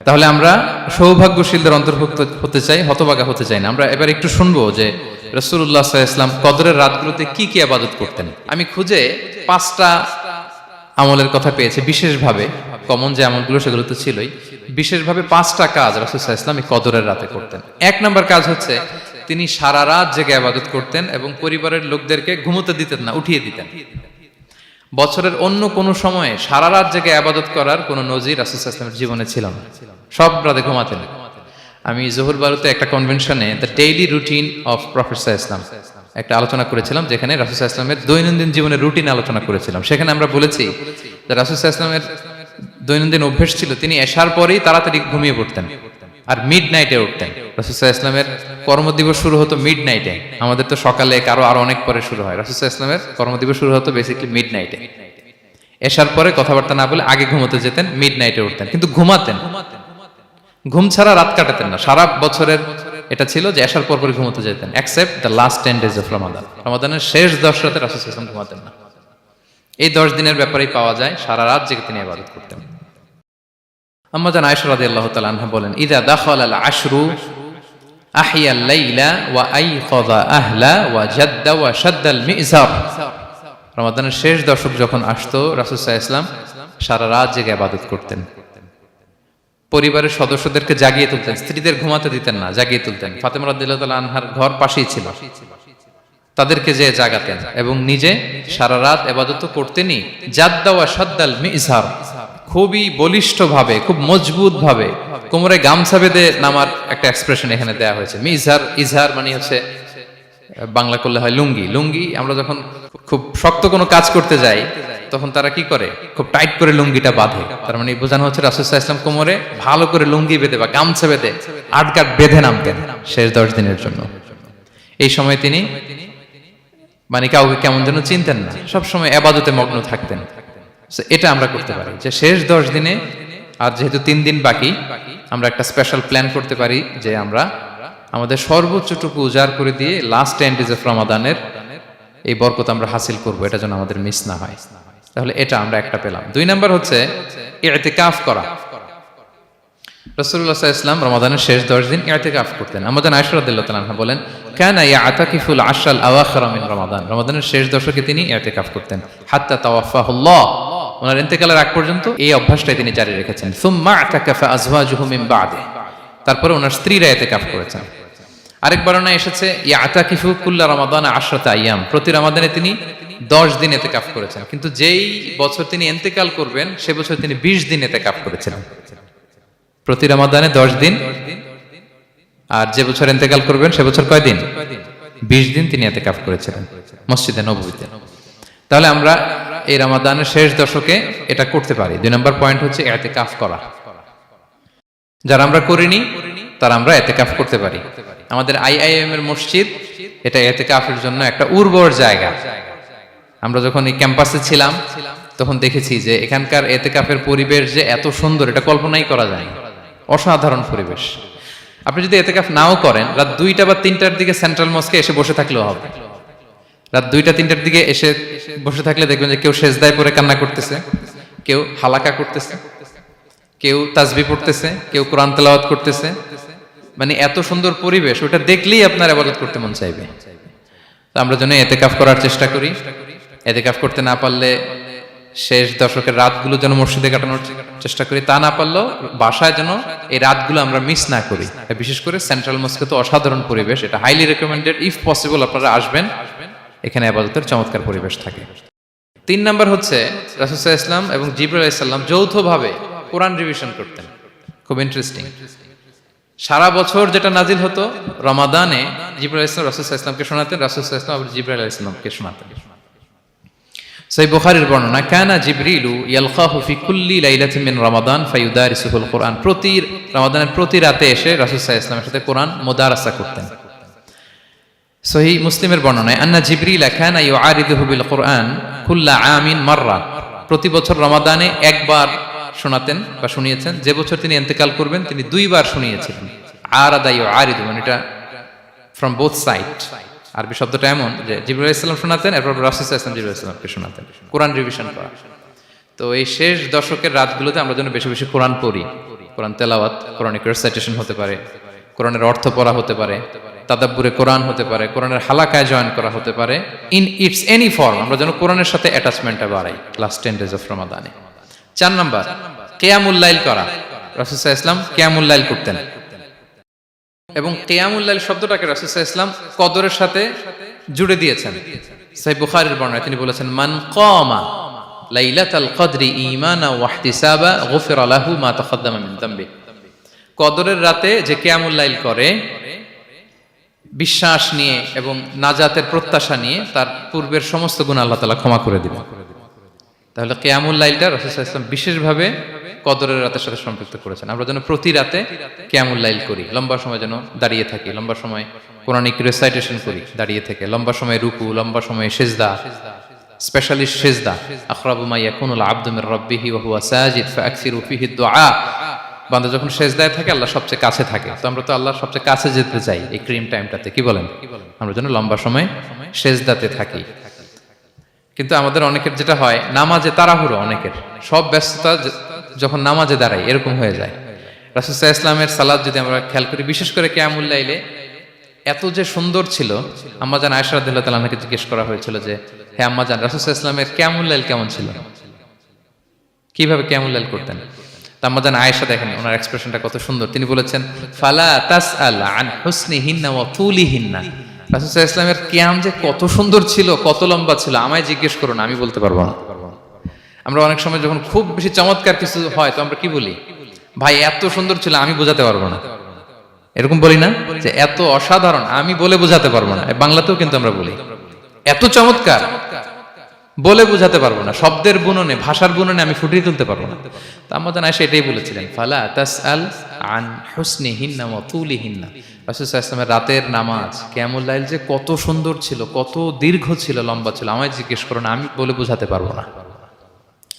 তাহলে আমরা সৌভাগ্যশীলদের অন্তর্ভুক্ত হতে চাই, হতভাগা হতে চাই না। আমরা এবার একটু শুনবো যে রাসূলুল্লাহ সাল্লাল্লাহু আলাইহি ওয়াসাল্লাম কদরের রাতগুলোতে কি কি ইবাদত করতেন। আমি খুঁজে 5টা আমলের কথা পেয়েছি বিশেষভাবে, কমন যে আমলগুলো সেগুলো তো ছিলই, বিশেষভাবে 5টা কাজ রাসূল সাল্লাল্লাহু আলাইহি ওয়াসাল্লাম এই কদরের রাতে করতেন। 1 নম্বর কাজ হচ্ছে তিনি সারা রাত জেগে ইবাদত করতেন এবং পরিবারের লোকদেরকে ঘুমোতে দিতেন না, উঠিয়ে দিতেন। বছরের অন্য কোনো সময়ে সারা রাত জেগে ইবাদত করার কোনো নজির রাসূল সাল্লাল্লাহু আলাইহি ওয়াসাল্লামের জীবনে ছিল না। সব রাতে ঘুমাতেন। আমি জোহর বারুতে একটা কনভেনশনে the daily routine of prophet সাল্লাল্লাহু আলাইহি ওয়াসাল্লাম একটা আলোচনা করেছিলাম, যেখানে রাসূল সাল্লাল্লাহু আলাইহি ওয়াসাল্লামের দৈনন্দিন জীবনের রুটিন আলোচনা করেছিলাম। সেখানে আমরা বলেছি যে রাসূল সাল্লাল্লাহু আলাইহি ওয়াসাল্লামের দৈনন্দিন অভ্যাস ছিল তিনি এশার পরেই তাড়াতাড়ি ঘুমিয়ে পড়তেন আর মিড নাইটে উঠতেন। রাসূল সাল্লাল্লাহু আলাইহি ওয়াসাল্লামের কর্মদিবস শুরু হতো মিড নাইটে। আমাদের তো সকালে আরো অনেক পরে শুরু হয়। রাসূল সাল্লাল্লাহু আলাইহি ওয়াসাল্লামের কর্মদিবস শুরু হতো বেসিক্যালি মিড নাইটে। এশার পরে কথাবার্তা না বলে আগে ঘুমোতে যেতেন, মিড নাইটে উঠতেন, কিন্তু ঘুমাতেন। ঘুম ছাড়া রাত কাটাতেন না। সারা বছরের এটা ছিল যে এশার পর পরে ঘুমোতে যেতেন, except the last 10 days of Ramadan. রমাদানের শেষ 10 রাতে রাসূল সাল্লাল্লাহু আলাইহি ওয়াসাল্লাম ঘুমাতেন না। এই 10 দিনের ব্যাপারেই পাওয়া যায় সারা রাত জেগে তিনি ইবাদত করতেন। আম্মা জান আয়েশা রাদিয়াল্লাহু তাআলা আনহা বলেন, ইযা দাখালাল আশরু আহিয়াল লাইলা ওয়া আইকাযা আহলা ওয়া জাদ্দা ওয়া শাদ্দাল মিজার। রমাদানের শেষ দশক যখন আসতো রাসূল সাল্লাল্লাহু আলাইহি ওয়াসাল্লাম সারা রাত জেগে ইবাদত করতেন। পরিবারের সদস্যদেরকে জাগিয়ে তুলতেন, স্ত্রীদের ঘুমাতে দিতেন না, জাগিয়ে তুলতেন। ফাতেমা রাদিয়াল্লাহু তাআলা আনহার ঘর পাশেই ছিল, তাদেরকে যে জাগাতেন এবং নিজে সারা রাত ইবাদত করতেনই। জাদ্দা ওয়া শাদ্দাল মিজার, খুবই বলিষ্ঠ ভাবে, খুব মজবুত ভাবে কোমরে গামছা বেঁধে নামার একটা এক্সপ্রেশন এখানে দেয়া হয়েছে। মিজার, ইজহার মানে হচ্ছে বাংলা করলে হয় লুঙ্গি। লুঙ্গি আমরা যখন খুব শক্ত কোনো কাজ করতে যাই তখন তারা কি করে, খুব টাইট করে লুঙ্গিটা বাঁধে। তার মানে বোঝানো হচ্ছে রাসূল সাল্লাল্লাহু আলাইহি ওয়াসাল্লাম কোমরে ভালো করে লুঙ্গি বেঁধে বা গামছা বেঁধে আটকাট বেঁধে নামতেন শেষ 10 দিনের জন্য। এই সময় তিনি মানে কাউকে কেমন যেন চিনতেন না, সবসময় ইবাদতে মগ্ন থাকতেন। এটা আমরা করতে পারি যে শেষ 10 দিনে, আর যেহেতু 3 দিন বাকি, আমরা একটা স্পেশাল প্ল্যান করতে পারি যে আমরা আমাদের সর্বোচ্চটুকু উজাড় করে দিয়ে লাস্ট 10 days অফ রমাদানের এই বরকত আমরা হাসিল করব, এটা যেন আমাদের মিস না হয়। তাহলে এটা আমরা একটা পেলাম। 2 নাম্বার হচ্ছে ইতিকাফ করা। রাসূলুল্লাহ সাল্লাল্লাহু আলাইহি ওয়াসাল্লাম রমাদানের শেষ 10 দিন ইতিকাফ করতেন। আমাদের আয়েশা রাদিয়াল্লাহু তাআলা আনহা বলেন, কানা ইয়াতাকিফুল আশরাল আওয়াখির মিন রমাদান। রমাদানের শেষ দশকে তিনি ইতিকাফ করতেন। হাত্তা তাওয়াফাহুল্লাহ, ওনার ইন্তেকালের আগ পর্যন্ত এই অভ্যাসটাই তিনি জারি রেখেছেন। সুম্মা আতাকাফা আজওয়াজুহু মিন বাদে, তারপরে ওনার স্ত্রীরা ইতিকাফ করেছেন। আরেক বর্ণনায় এসেছে ইয়াতাকিফু কুল্লা রমাদান 10 আইয়াম, প্রতি রমাদানে তিনি 10 দিন ইতিকাফ করেছেন। কিন্তু যেই বছর তিনি ইন্তেকাল করবেন সে বছর তিনি 20 দিন ইতিকাফ করেছিলেন। প্রতি রমাদানে 10 দিন, আর যে বছর ইন্তেকাল করবেন সে বছর কয় দিন? 20 দিন তিনি ইতিকাফ করেছিলেন মসজিদে নববীতে। তাহলে আমরা এই রমাদানের শেষ দশকে এটা করতে পারি। 2 নম্বর পয়েন্ট হচ্ছে ইতিকাফ করা। যারা আমরা করিনি তারা আমরা ইতিকাফ করতে পারি। আমাদের আইআইএম এর মসজিদ এটা ইতিকাফের জন্য একটা উর্বর জায়গা। আমরা যখন এই ক্যাম্পাসে ছিলাম তখন দেখেছি যে এখানকার ইতিকাফের পরিবেশ যে এত সুন্দর, এটা কল্পনাই করা যায় না। অসাধারণ পরিবেশ। আপনি যদি ইতিকাফ নাও করেন, রাত 2টা বা 3টার দিকে সেন্ট্রাল মস্কে এসে বসে থাকলেও হবে। রাত 2টা 3টার দিকে এসে বসে থাকলে দেখবেন যে কেউ সেজদায় পড়ে কান্না করতেছে, কেউ হালাকা করতেছে, কেউ তাসবিহ পড়তেছে, কেউ কোরআন তেলাওয়াত করতেছে। মানে এত সুন্দর পরিবেশ, ওটা দেখলেই আপনার ইবাদত করতে মন চাইবে। তো আমরা যেন ইতিকাফ করার চেষ্টা করি। ইতিকাফ করতে না পারলে শেষ দশকের রাতগুলো যেন মসজিদে কাটানোর চেষ্টা করি, তা না পারলেও বাসায় যেন এই রাতগুলো আমরা মিস না করি। বিশেষ করে সেন্ট্রাল মস্কে তো অসাধারণ পরিবেশ, এটা হাইলি রেকমেন্ডেড। ইফ পসিবল আপনারা আসবেন, এখানে ইবাদতের চমৎকার পরিবেশ থাকে। 3 নাম্বার হচ্ছে রাসূল সাল্লাল্লাহু আলাইহি ওয়াসাল্লাম এবং জিবরাইল আলাইহিস সালাম যৌথভাবে কোরআন রিভিশন করতেন। খুব ইন্টারেস্টিং। সারা বছর যেটা নাজিল হতো, রমাদানে জিবরাইল আলাইহিস সালাম রাসূল সাল্লাল্লাহু আলাইহি ওয়াসাল্লামকে শোনাতেন, রাসূল সাল্লাল্লাহু আলাইহি ওয়াসাল্লাম আবার জিবরাইল আলাইহিস সালামকে শোনাতেন। সহিহ বুখারীর বর্ণনা, কানা জিবরিলু ইয়ালকাহু ফি কুল্লি লাইলাতিন মিন রমাদান ফায়ুদারিসুহুল কুরআন। প্রতি রমাদানের প্রতি রাতে এসে রাসূল সাল্লাল্লাহু আলাইহি ওয়াসাল্লামের সাথে কোরআন মুদারাসা করতেন। সহিহ মুসলিমের বর্ণনায় আন্না জিবরিল কানা ইউআরিদুহু বিল কোরআন কুল্লা আমিন মাররা, প্রতি বছর রমাদানে একবার শোনাতেন বা শুনিয়েছেন, যে বছর তিনি ইন্তেকাল করবেন তিনি দুইবার শুনিয়েছিলেন। আরাদা ইউআরিদু মানে এটা ফ্রম বোথ সাইড, আরবি শব্দটা এমন যে জিবরিল আলাইহিস সালাম শোনাতেন, এরপর রাসূল সাল্লাল্লাহু আলাইহি ওয়াসাল্লাম জিবরিল আলাইহিস সালামকে শোনাতেন, কোরআন রিভিশন করা। তো এই শেষ দশকের রাতগুলোতে আমরা যেন বেশি বেশি কোরআন পড়ি, কোরআন তেলাওয়াত, কোরআনিক রেসাইটেশন হতে পারে, কোরআনের অর্থ পড়া হতে পারে, তাদাব্বুরে কোরআন হতে পারে, কোরআনের হালাকায় জয়েন করা হতে পারে, ইন ইটস এনি ফর্ম আমরা যেন কোরআনের সাথে অ্যাটাচমেন্টটা বাড়াই লাস্ট 10 days অফ রমাদানে। 4 নাম্বার কিয়ামুল লাইল করা। রাসূল সাল্লাল্লাহু আলাইহি ওয়াসাল্লাম কিয়ামুল লাইল করতেন এবং কিয়ামুল লাইল শব্দটাকে রাসূল সাল্লাল্লাহু আলাইহি ওয়াসাল্লাম কদরের সাথে জুড়ে দিয়েছেন। সহিহ বুখারীর বর্ণনায় তিনি বলেছেন, মান কামা লাইলাতাল কদরি ঈমানা ওয়া ইহতিসাবা গুফিরা লাহু মা তাকাদ্দামা মিন যামবি। কদরের রাতে যে কিয়ামুল লাইল করে বিশ্বাস নিয়ে এবং নাজাতের প্রত্যাশা নিয়ে, তার পূর্বের সমস্ত গুনাহ আল্লাহ তাআলা ক্ষমা করে দিবেন। তাহলে কিয়ামুল লাইলটা রাসূল সাল্লাল্লাহু আলাইহি ওয়াসাল্লাম বিশেষভাবে কদরের রাতের সাথে সম্পৃক্ত করেছেন। আমরা যেন প্রতি রাতে কিয়ামুল লাইল করি, লম্বা সময় যেন দাঁড়িয়ে থাকি, লম্বা সময় কোরআনিক রেসাইটেশন করি দাঁড়িয়ে থেকে, লম্বা সময় রুকু, লম্বা সময় সিজদা, স্পেশালি সিজদা। আখরাবু মা ইয়াকুনুল আবদু মির রাব্বিহি ওয়া হুয়া সাজিদ ফাআকসিরু ফিহি দুআ। বান্দা যখন সিজদায় থাকে আল্লাহ সবচেয়ে কাছে থাকে, তো আমরা তো আল্লাহর সবচেয়ে কাছে যেতে চাই এই ক্রিম টাইমটাতে, কি বলেন? আমরা যেন লম্বা সময় সিজদাতে থাকি। কিন্তু আমাদের অনেকের যেটা হয়, নামাজে তাড়াহুড়ো, অনেকের সব ব্যস্ততা যখন নামাজে দাঁড়াই এরকম হয়ে যায়। রাসূল সাল্লাল্লাহু আলাইহি ওয়াসাল্লামের সালাত যদি আমরা খেয়াল করি, বিশেষ করে কিয়ামুল লাইলে এত যে সুন্দর ছিল, আম্মাজান আয়েশা রাদিয়াল্লাহু তাআলা আনহাকে জিজ্ঞেস করা হয়েছিল যে, হে আম্মাজান, রাসূল সাল্লাল্লাহু আলাইহি ওয়াসাল্লামের কিয়ামুল লাইল কেমন ছিল, কিভাবে কিয়ামুল লাইল করতেন? আম্মাজান আয়েশা দেখেন ওনার এক্সপ্রেশনটা কত সুন্দর। তিনি বলেছেন, ফালা তাসআল আন হুসনিহিন্না ওয়া তুলিহিন্না। রাসূল সাল্লাল্লাহু আলাইহি ওয়াসাল্লামের কিয়াম যে কত সুন্দর ছিল, কত লম্বা ছিল, আমায় জিজ্ঞেস করো না, আমি বলতে পারবো না। আমরা অনেক সময় যখন খুব বেশি চমৎকার কিছু হয় তো আমরা কি বলি, ভাই এত সুন্দর ছিল আমি বোঝাতে পারবো না, এরকম বলি না যে এত অসাধারণ আমি বলে বোঝাতে পারবো না। বাংলাতেও কিন্তু আমরা বলি এত চমৎকার বলে বোঝাতে পারবো না, শব্দের বুননে, ভাষার বুননে আমি ফুটিয়ে তুলতে পারবো না। তো আম্মাজান আয়েশা এটাই বলেছিলেন, ফালা তাসআল আন হুসনিহিন্না ওয়া তুলিহিন্না। রাসূল সাল্লাল্লাহু আলাইহি ওয়াসাল্লামের রাতের নামাজ কিয়ামুল লাইল যে কত সুন্দর ছিল, কত দীর্ঘ ছিল, লম্বা ছিল, আমায় জিজ্ঞেস করো না, আমি বলে বোঝাতে পারবো না।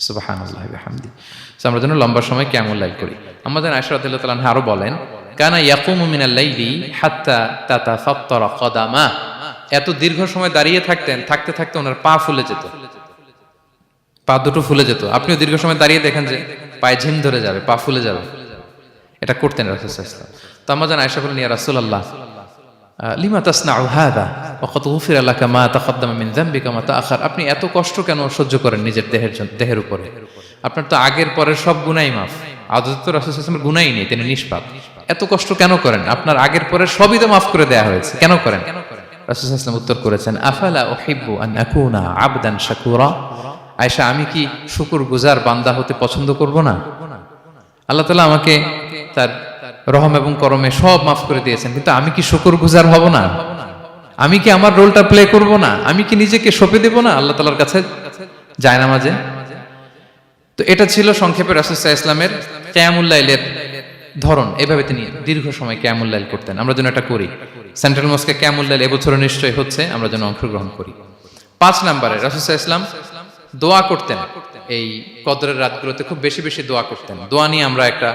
সুবহানাল্লাহি ওয়া বিহামদি। আমরা যেন লম্বা সময় কিয়ামুল লাইল করি। আম্মাজান আয়েশা রাদিয়াল্লাহু তাআলা আনহা আরো বলেন, কানা ইয়াকুমু মিনাল লাইলি হাত্তা তাতাফাত্তারা কদামা। এত দীর্ঘ সময় দাঁড়িয়ে থাকতেন, থাকতে থাকতে ওনার পা ফুলে যেত, পা দুটো ফুলে যেত। আপনিও দীর্ঘ সময় দাঁড়িয়ে দেখেন যে পায়ে ঝিম ধরে যাবে, পা ফুলে যাবে, এটা করতেন রাসূল সাল্লাল্লাহু আলাইহি ওয়াসাল্লাম। তো আম্মাজান আয়েশা বলেন, ইয়া রাসূলুল্লাহ লিমা তাসনাউ হাযা ওয়া ক্বাদ গুফিরা লাকা মা তাকাদ্দামা মিন যামবিকা মা তাআখার। আপনি এত কষ্ট কেন সহ্য করেন নিজের দেহের উপরে? আপনার তো আগের পরের সব গুনাহ মাফ। আদতে তো রাসূল সাল্লাল্লাহু আলাইহি ওয়াসাল্লামের গুনাহই নেই, তিনি নিষ্পাপ। এত কষ্ট কেন করেন? আপনার আগের পরের সবই তো মাফ করে দেয়া হয়েছে, কেন করেন? রাসূল সাল্লাল্লাহু আলাইহি ওয়াসাল্লাম উত্তর করেছেন, আফালা উহিব্বু আন আকুনা আবদান শাকুরা। আয়েশা, আমি কি শুকরগুজার বান্দা হতে পছন্দ করব না? আল্লাহ তাআলা আমাকে তার রহম এবং করমে সব মাফ করে দিয়েছেন, কিন্তু আমি কি শুকরগুজার হব না? আমি কি আমার রোলটা প্লে করব না? আমি কি নিজেকে সঁপে দেব না আল্লাহ তাআলার কাছে জায়নামাজে? তো এটা ছিল সংক্ষেপে রাসূল সাল্লাল্লাহু আলাইহি ওয়াসাল্লামের কিয়ামুল লাইলের ধরন। এভাবে তিনি দীর্ঘ সময় কিয়ামুল লাইল করতেন। আমরা যেন এটা করি। সেন্ট্রাল মস্কে কিয়ামুল লাইল এবছরও নিশ্চয়ই হচ্ছে, আমরা যেন অংশগ্রহণ করি। 5 নম্বরে রাসূল সাল্লাল্লাহু আলাইহি ওয়াসাল্লাম দোয়া করতেন। এই কদরের রাতগুলোতে খুব বেশি বেশি দোয়া করতেন। দোয়া নিয়ে আমরা একটা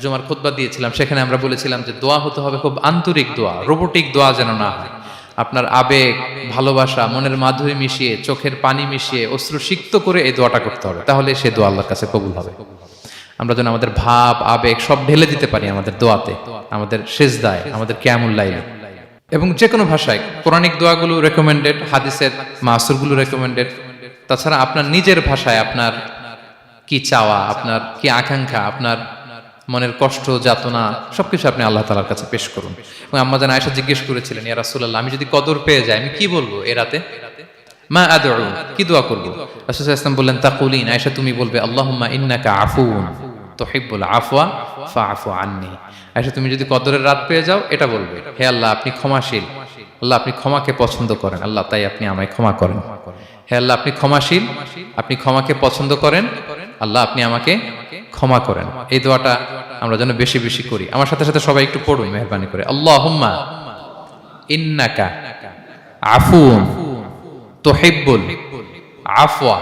জুমার খুতবা দিয়েছিলাম, সেখানে আমরা বলেছিলাম যে দোয়া হতে হবে খুব আন্তরিক দোয়া, রোবোটিক দোয়া যেন না হয়। আপনার আবেগ, ভালোবাসা, মনের মাধুরী মিশিয়ে, চোখের পানি মিশিয়ে, অশ্রু সিক্ত করে এই দোয়াটা করতে হবে, তাহলে সে দোয়া আল্লাহর কাছে কবুল হবে। আমরা যেন আমাদের ভাব, আবেগ সব ঢেলে দিতে পারি আমাদের দোয়াতে, আমাদের সিজদায়, আমাদের কিয়ামুল লাইলে। এবং যে কোনো ভাষায় কোরআনিক দোয়াগুলো রেকমেন্ডেড, হাদিসের মাসুরগুলো রেকমেন্ডেড। তাছাড়া আপনার নিজের ভাষায় আপনার কি চাওয়া, আপনার কি আকাঙ্ক্ষা, আপনার মনের কষ্ট, যাতনা সবকিছু আপনি আল্লাহ তাআলার কাছে পেশ করুন। এবং আম্মাজান আয়েশা জিজ্ঞেস করেছিলেন, ইয়া রাসূলুল্লাহ, আমি যদি কদর পেয়ে যাই আমি কি বলবো এ রাতে? মা আদউ, কি দোয়া করব? রাসূল সাল্লাল্লাহু আলাইহি ওয়াসাল্লাম বললেন, তাকুলিন, আয়েশা তুমি বলবে, আল্লাহুম্মা ইন্নাকা আফুউন তুহিব্বুল আফওয়া ফাআফু আন্নি। আয়েশা তুমি যদি কদরের রাত পেয়ে যাও এটা বলবে, হে আল্লাহ আপনি ক্ষমাশীল, আল্লাহ আপনি ক্ষমাকে পছন্দ করেন, আল্লাহ তাই আপনি আমায় ক্ষমা করেন। হে আল্লাহ আপনি ক্ষমাশীল, আপনি ক্ষমাকে পছন্দ করেন, আল্লাহ আপনি আমাকে ক্ষমা করেন। এই দোয়াটা আমরা যেন বেশি বেশি করি। আমার সাথে সাথে সবাই একটু পড়ুন মেহেরবানি করে। আল্লাহুম্মা ইন্নাকা আফুন তুহিব্বুল আফওয়া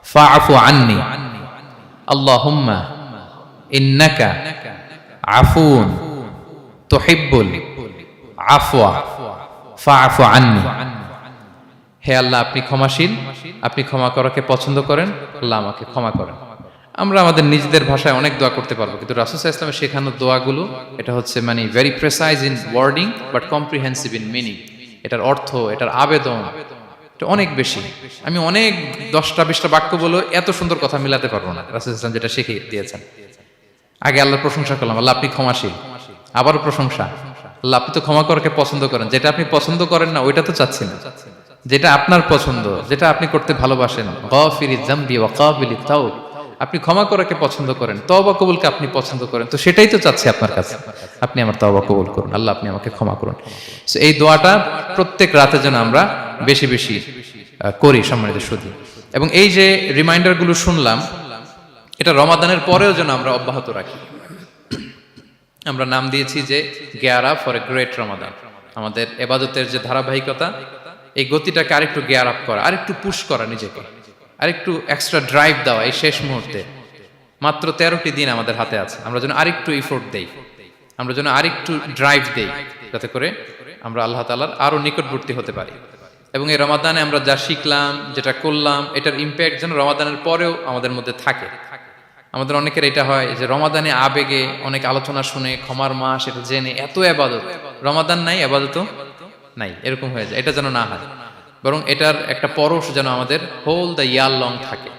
ফাআফু আন্নি। আল্লাহুম্মা ইন্নাকা আফুন তুহিব্বুল আফওয়া ফাআফু আন্নি। হে আল্লাহ, আপনি ক্ষমাশীল, আপনি ক্ষমা করাকে পছন্দ করেন, আল্লাহ আমাকে ক্ষমা করেন। আমরা আমাদের নিজেদের ভাষায় অনেক দোয়া করতে পারবো, কিন্তু রাসূল সাল্লাল্লাহু আলাইহি ওয়াসাল্লামের শেখানো দোয়াগুলো এটা হচ্ছে মানে very precise in wording but comprehensive in meaning. এটার অর্থ, এটার আবেদন এটা অনেক বেশি। আমি অনেক 10টা-20টা বাক্য বলে এত সুন্দর কথা মিলাতে পারবো না। রাসূল সাল্লাল্লাহু আলাইহি ওয়াসাল্লাম যেটা শিখিয়ে দিয়েছেন, আগে আল্লাহর প্রশংসা করলাম, আল্লাহ আপনি ক্ষমাশীল, আবারও প্রশংসা, আল্লাহ আপনি তো ক্ষমা করাকে পছন্দ করেন। যেটা আপনি পছন্দ করেন না ওইটা তো চাচ্ছি না, যেটা আপনার পছন্দ, যেটা আপনি করতে ভালোবাসেন, গাফিরিয যামবি ওয়া কাবিলিত তাওব, আপনি ক্ষমা করাকে পছন্দ করেন, তওবা কবুলকে আপনি পছন্দ করেন, তো সেটাই তো চাচ্ছি আপনার কাছে, আপনি আমার তওবা কবুল করুন, আল্লাহ আপনি আমাকে ক্ষমা করুন। সো এই দোয়াটা প্রত্যেক রাতে যেন আমরা বেশি বেশি করি সম্মানিত সুধী। এবং এই যে রিমাইন্ডারগুলো শুনলাম, এটা রমাদানের পরেও যেন আমরা অব্যাহত রাখি। আমরা নাম দিয়েছি যে gear up for a great Ramadan. আমাদের ইবাদতের যে ধারাবাহিকতা, এই গতিটাকে আরেকটু গিয়ার আপ করা, আরেকটু পুশ করা নিজেকে, আরেকটু এক্সট্রা ড্রাইভ দেওয়া। এই শেষ মুহূর্তে মাত্র 13টি দিন আমাদের হাতে আছে, আমরা যেন আরেকটু এফোর্ট দেই, আমরা যেন আরেকটু ড্রাইভ দেই, যাতে করে আমরা আল্লাহ তাআলার আরো নিকটবর্তী হতে পারি। এবং এই রমাদানে আমরা যা শিখলাম, যেটা করলাম, এটার ইম্প্যাক্ট যেন রমাদানের পরেও আমাদের মধ্যে থাকে। আমাদের অনেকের এটা হয় যে রমাদানে আবেগে অনেক আলোচনা শুনে, ক্ষমার মাস এটা জেনে এত ইবাদত, রমাদান নাই ইবাদতও নাই, এরকম হয়ে যায়। এটা যেন না হয়, বরং এটার একটা পরশ যেন আমাদের হোল দ্য ইয়ার লং থাকে।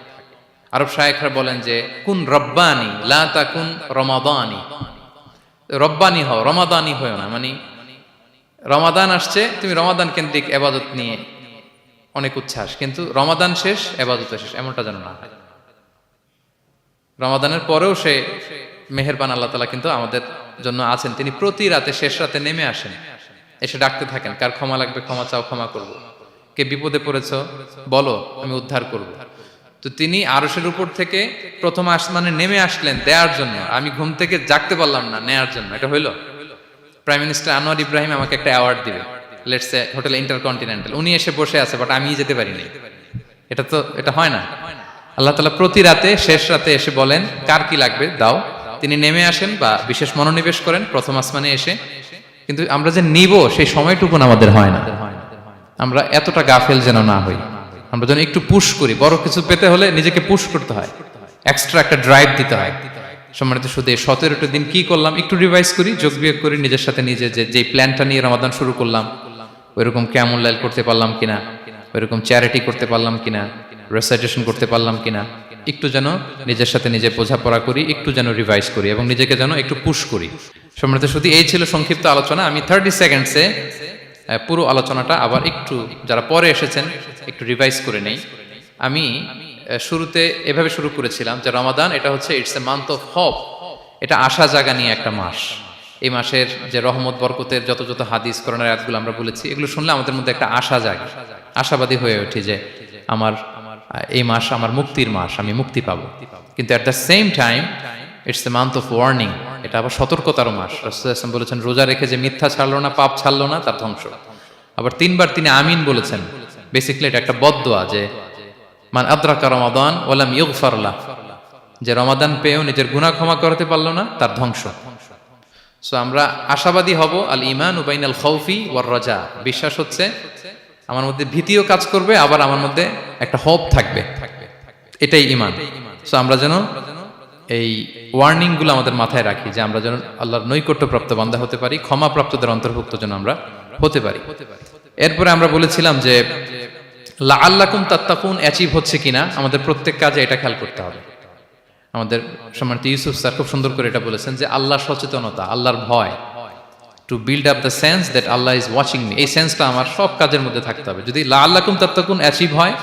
আরব শায়েখরা বলেন যে কুন রব্বানি লা তাকুন রমাদানি, রব্বানি হও, রমাদানি হও না। মানে রমাদান আসছে, তুমি রমাদান কেন্দ্রিক ইবাদত নিয়ে অনেক উচ্ছ্বাস, কিন্তু রমাদান শেষ, ইবাদত শেষ, এমনটা যেন না হয়। রমাদানের পরেও সে মেহেরবান আল্লাহ তাআলা কিন্তু আমাদের জন্য আছেন। তিনি প্রতি রাতে শেষ রাতে নেমে আসেন, এসে ডাকতে থাকেন, কার ক্ষমা লাগবে ক্ষমা চাও, ক্ষমা করব। কে বিপদে পড়েছো বলো, আমি উদ্ধার করব। তো তিনি আরশের উপর থেকে প্রথম আসমানে নেমে আসলেন দেওয়ার জন্য। আমি ঘুম থেকে জাগতে পারলাম না, নেয়ার জন্য। এটা হইলো? প্রাইম মিনিস্টার আনোয়ার ইব্রাহিম আমাকে একটা অ্যাওয়ার্ড দিবে, লেটস সে হোটেল ইন্টারকন্টিনেন্টাল, উনি এসে বসে আছে, বাট আমি যেতে পারিনি। এটা হয় না। আল্লাহ তাআলা প্রতি রাতে শেষ রাতে এসে বলেন কার কি লাগবে দাও। তিনি নেমে আসেন বা বিশেষ মনোনিবেশ করেন প্রথম আসমানে এসে, কিন্তু আমরা যে নিব সেই সময়টুকু আমাদের হয় না। আমরা এতটা গাফেল যেন না হই, আমরা যেন একটু পুশ করি। বড় কিছু পেতে হলে নিজেকে পুশ করতে হয়, এক্সট্রা একটা ড্রাইভ দিতে হয়। সম্মানিত শুধু 17টা দিন কি করলাম একটু রিভাইজ করি, যোগ বিয়োগ করি নিজের সাথে নিজে, যে প্ল্যানটা নিয়ে রমাদান শুরু করলাম ওইরকম কিয়ামুল লাইল করতে পারলাম কিনা, ওইরকম চ্যারিটি করতে পারলাম কিনা, রেসাইটেশন করতে পারলাম কিনা, একটু যেন নিজের সাথে নিজে বোঝাপড়া করি, একটু যেন রিভাইজ করি এবং নিজেকে যেন একটু পুশ করি। সম্মানিত শুধু এই ছিল সংক্ষিপ্ত আলোচনা। আমি 30 সেকেন্ডসে পুরো আলোচনাটা আবার একটু যারা পরে এসেছেন একটু রিভাইজ করে নেই। আমি শুরুতে এভাবে শুরু করেছিলাম যে রমাদান এটা হচ্ছে it's a month of hope, এটা আশা জাগা নিয়ে একটা মাস। এই মাসের যে রহমত বরকতের যত যত হাদিস কোরআনের আয়াতগুলো আমরা বলেছি, এগুলো শুনলে আমাদের মধ্যে একটা আশা জাগে, আশাবাদী হয়ে ওঠে যে আমার এই মাস আমার মুক্তির মাস, আমি মুক্তি পাবো। কিন্তু at the same time it's a month of warning, এটা আবার সতর্কতারও মাস। রাসূলুল্লাহ সাল্লাল্লাহু আলাইহি ওয়াসাল্লাম বলেছেন রোজা রেখে যে মিথ্যা ছাড়লো না, পাপ ছাড়লো না, তার ধ্বংস। আবার 3বার তিনি আমিন বলেছেন। বেসিক্যালি এটা একটা বদদোয়া যে মান আদরাকা রমাদান ওয়া লাম ইগফার লাহ, যে রমাদান পেয়েও নিজের গুনাহ ক্ষমা করতে পারলো না, তার ধ্বংস। সো আমরা আশাবাদী হব। আল ঈমানু বাইনাল খাউফি ওয়ার রাজা, বিশ্বাস হচ্ছে আমার মধ্যে ভীতিও কাজ করবে, আবার আমার মধ্যে একটা হোপ থাকবে, এটাই ঈমান। সো আমরা যেন এই ওয়ার্নিং গুলো আমাদের মাথায় রাখি যে আমরা যেন আল্লাহর নৈকট্যপ্রাপ্ত বান্দা হতে পারি, ক্ষমাপ্রাপ্তদের অন্তর্ভুক্ত যেন আমরা হতে পারি। এরপরে আমরা বলেছিলাম যে লাআল্লাকুম তাত্তাকুন অ্যাচিভ হচ্ছে কিনা আমাদের প্রত্যেক কাজে এটা খেয়াল করতে হবে। আমাদের সম্মানিত ইউসুফ স্যার খুব সুন্দর করে এটা বলেছেন যে আল্লাহর সচেতনতা, আল্লাহর ভয়, to build up the sense that Allah is watching me, এই সেন্সটা আমার সব কাজের মধ্যে থাকতে হবে। যদি লাআল্লাকুম তাত্তাকুন অ্যাচিভ হয়,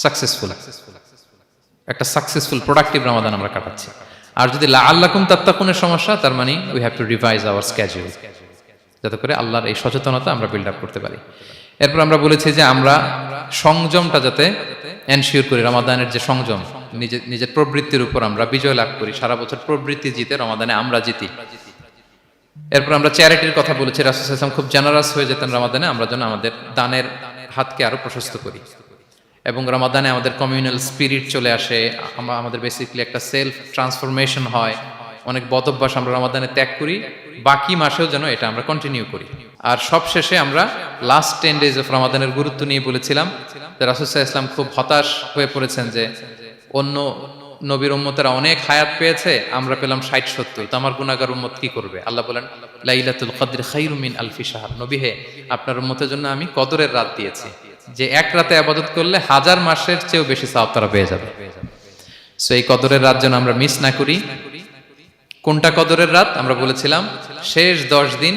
সাকসেসফুল, একটা সাকসেসফুল প্রোডাক্টিভ রমাদান আমরা কাটাচ্ছি। আর যদি লাআল্লাকুম তাত্তাকুনের সমস্যা, তার মানে we have to revise hour schedule, যাতে করে আল্লাহর এই সচেতনতা আমরা বিল্ড আপ করতে পারি। এরপর আমরা বলেছি যে আমরা সংযমটা যাতে এনশিওর করি, রমাদানের যে সংযম নিজের প্রবৃত্তির উপর আমরা বিজয় লাভ করি, সারা বছর প্রবৃত্তি জিতে রমাদানে আমরা জিতি। এরপর আমরা চ্যারিটির কথা বলেছি, রাসূল সাল্লাল্লাহু আলাইহি ওয়াসাল্লাম খুব জেনারাস হয়ে যেতেন রমাদানে, আমরা যেন আমাদের দানের হাতকে আরো প্রশস্ত করি। এবং রমাদানে আমাদের কমিউনাল স্পিরিট চলে আসে, আমাদের বেসিক্যালি একটা সেলফ ট্রান্সফরমেশন হয়, অনেক বদ অভ্যাস আমরা রমাদানে ত্যাগ করি, বাকি মাসেও যেন এটা আমরা কন্টিনিউ করি। আর সবশেষে আমরা লাস্ট 10 days অফ রমাদানের গুরুত্ব নিয়ে বলেছিলাম যে রাসূল সাল্লাল্লাহু আলাইহি ওয়াসাল্লাম খুব হতাশ হয়ে পড়েছেন যে অন্য নবীর উম্মতেরা অনেক হায়াত পেয়েছে, আমরা পেলাম 60-70, তো আমার গুনাহগার উম্মত কি করবে? আল্লাহ বলেন লাইলাতুল কদর খায়রুম মিন আলফি শাহর, নবী হে আপনার উম্মতের জন্য আমি কদরের রাত দিয়েছি, যে এক রাতে ইবাদত করলে 1000 মাসের চেয়েও বেশি সওয়াব তারা পেয়ে যাবে। সো এই কদরের রাত যেন আমরা মিস না করি। কোনটা কদরের রাত? আমরা বলেছিলাম শেষ 10 দিন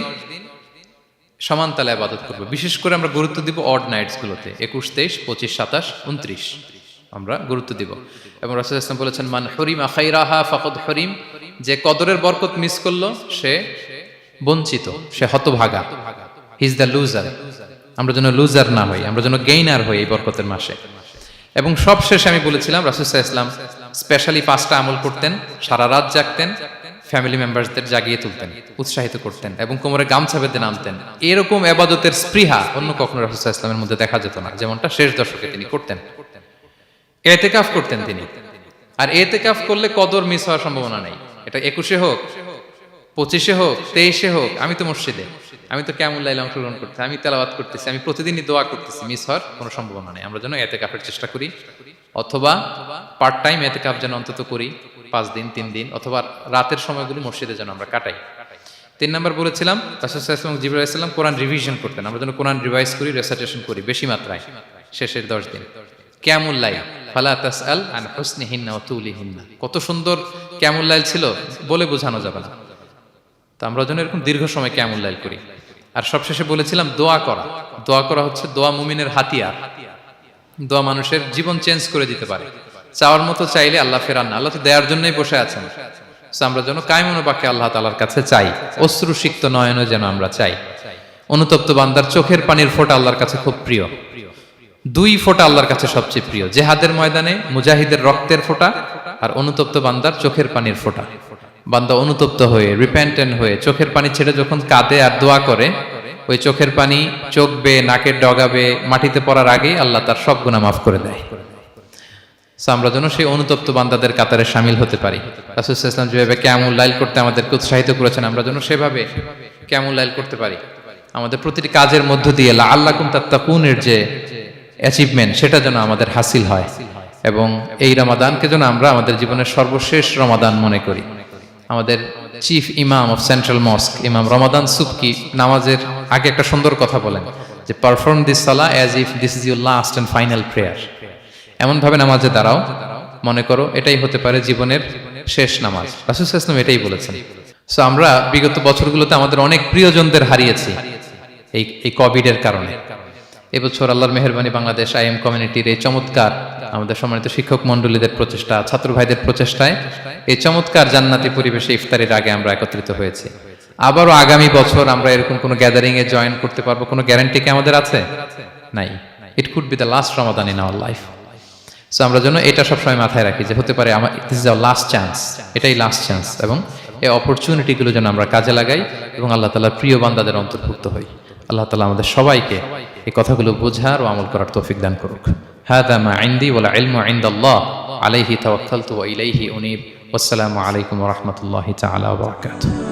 সমান তালে ইবাদত করব, বিশেষ করে আমরা গুরুত্ব দিব অড নাইটস গুলোতে, 21, 23, 25, 27, 29 আমরা গুরুত্ব দিব। এবং রাসূল সাল্লাল্লাহু আলাইহি ওয়াসাল্লাম বলেছেন মান হুরিমা খায়রাহা ফাকাদ হুরিম, যে কদরের বরকত মিস করলো সে বঞ্চিত, সে হতভাগা, হি ইজ দ্য লুজার। আমরা যেন লুজার না হই, আমরা যেন গেইনার হই এই বরকতের মাসে। এবং সবশেষে আমি বলেছিলাম রাসূল সাল্লাল্লাহু আলাইহি ওয়াসাল্লাম স্পেশালি 5টা আমল করতেন, সারা রাত জাগতেন, ফ্যামিলি মেম্বারসদের জাগিয়ে তুলতেন, উৎসাহিত করতেন এবং কোমরে গামছা বেঁধে নামতেন। এরকম ইবাদতের স্পৃহা অন্য কখনো রাসূল সাল্লাল্লাহু আলাইহি ওয়াসাল্লামের মধ্যে দেখা যেত না, যেমনটা শেষ দশকে তিনি করতেন। ইতিকাফ করতেন তিনি, আর ইতিকাফ করলে কদর মিস হওয়ার সম্ভাবনা নেই। এটা 21-এ হোক, 25-এ হোক, 23-এ হোক, আমি তো মসজিদে, আমি তো কিয়ামুল লাইলে অংশগ্রহণ করতেছি, আমি তেলাওয়াত করতেছি, আমি প্রতিদিনই দোয়া করতেছি, মিস হওয়ার কোনো সম্ভাবনা নেই। আমরা যেন ইতিকাফের চেষ্টা করি, অথবা পার্ট টাইম ইতিকাফ যেন অন্তত করি, 5 দিন 3 দিন, অথবা রাতের সময়গুলো মসজিদে যেন আমরা কাটাই। 3 নাম্বার বলেছিলাম রাসূল সাল্লাল্লাহু আলাইহি ওয়াসাল্লাম জিবরাইল আলাইহিস সালাম কোরআন রিভিশন করতেন, আমরা যেন কোরআন রিভাইজ করি, রেসাইটেশন করি বেশি মাত্রায় শেষের 10 দিন। কিয়ামুল লাইল ফালা তাসআল আন হুসনিহিন্না ওয়া তুলিহিন্না, কত সুন্দর কিয়ামুল লাইল ছিল বলে বোঝানো যাবে না। তো আমরা যেন এরকম দীর্ঘ সময় কিয়ামুল লাইল করি। আর সবশেষে বলেছিলাম দোয়া করা। দোয়া করা হচ্ছে দোয়া মুমিনের হাতিয়ার, দোয়া মানুষের জীবন চেঞ্জ করে দিতে পারে। চাওয়ার মতো চাইলে আল্লাহ ফেরান না, আল্লাহ তো দেওয়ার জন্যই বসে আছেন। আমরা যেন কায়মনোবাক্যে আল্লাহ তাআলার কাছে চাই, অশ্রুসিক্ত নয়নে যেন আমরা চাই। অনুতপ্ত বান্দার চোখের পানির ফোঁটা আল্লাহর কাছে খুব প্রিয়। 2 ফোঁটা আল্লাহর কাছে সবচেয়ে প্রিয়, জেহাদের ময়দানে মুজাহিদের রক্তের ফোঁটা আর অনুতপ্ত বান্দার চোখের পানির ফোঁটা। বান্দা অনুতপ্ত হয়ে, রিপেন্টেন্ট হয়ে চোখের পানি ছেড়ে যখন কাঁদে আর দোয়া করে, ওই চোখের পানি চোখ বেয়ে, নাকের ডগাবে, মাটিতে পড়ার আগেই আল্লাহ তার সব গুনাহ মাফ করে দেয়। আমরা যেন সেই অনুতপ্ত বান্দাদের কাতারে শামিল হতে পারি। রাসূল সাল্লাল্লাহু আলাইহি ওয়াসাল্লাম যেভাবে কিয়ামুল লাইল করতে আমাদেরকে উৎসাহিত করেছেন, আমরা যেন সেভাবে কিয়ামুল লাইল করতে পারি। আমাদের প্রতিটি কাজের মধ্য দিয়ে লাআল্লাকুম তাত্তাকুনের যে অ্যাচিভমেন্ট, সেটা যেন আমাদের হাসিল হয়, এবং এই রমাদানকে যেন আমরা আমাদের জীবনের সর্বশেষ রমাদান মনে করি। আমাদের চিফ ইমাম অফ সেন্ট্রাল মস্ক ইমাম রমাদান সুবকি নামাজের আগে একটা সুন্দর কথা বলেন যে পারফর্ম দিস সালাহ as if this is your last and final prayer. এমন ভাবে নামাজে দাঁড়াও মনে করো এটাই হতে পারে জীবনের শেষ নামাজ। রাসূল সাল্লাল্লাহু আলাইহি ওয়াসাল্লাম এটাই বলেছেন। সো আমরা বিগত বছরগুলোতে আমাদের অনেক প্রিয়জনদের হারিয়েছি এই কোভিডের কারণে। এবছর আল্লাহর মেহেরবানি বাংলাদেশ আইএম কমিউনিটির এই চমৎকার, আমাদের সম্মানিত শিক্ষক মন্ডলীদের প্রচেষ্টা, ছাত্র ভাইদের প্রচেষ্টায় এই চমৎকার জান্নাতি পরিবেশে ইফতারির আগে আমরা একত্রিত হয়েছি। আবারও আগামী বছর আমরা এরকম কোনো গ্যাদারিং এ জয়েন করতে পারবো, কোনো গ্যারান্টি কি আমাদের আছে? নাই। It could be the last Ramadan in our life. So আমরা যেন এটা সবসময় মাথায় রাখি যে হতে পারে আমার this is our last chance, এটাই লাস্ট চান্স, এবং এই অপরচুনিটিগুলো যেন আমরা কাজে লাগাই এবং আল্লাহ তাআলার প্রিয় বান্দাদের অন্তর্ভুক্ত হই। আল্লাহ তাআলা আমাদের সবাইকে এই কথাগুলো বোঝার ও আমল করার তৌফিক দান করুক। হাদা মা ইনদি ওয়াল ইলমু ইনদাল্লাহ আলাইহি তাওয়াক্কালতু ওয়া ইলাইহি উনীব। ওয়াসসালামু আলাইকুম ওয়া রাহমাতুল্লাহি তাআলা ওয়া বারাকাতুহু।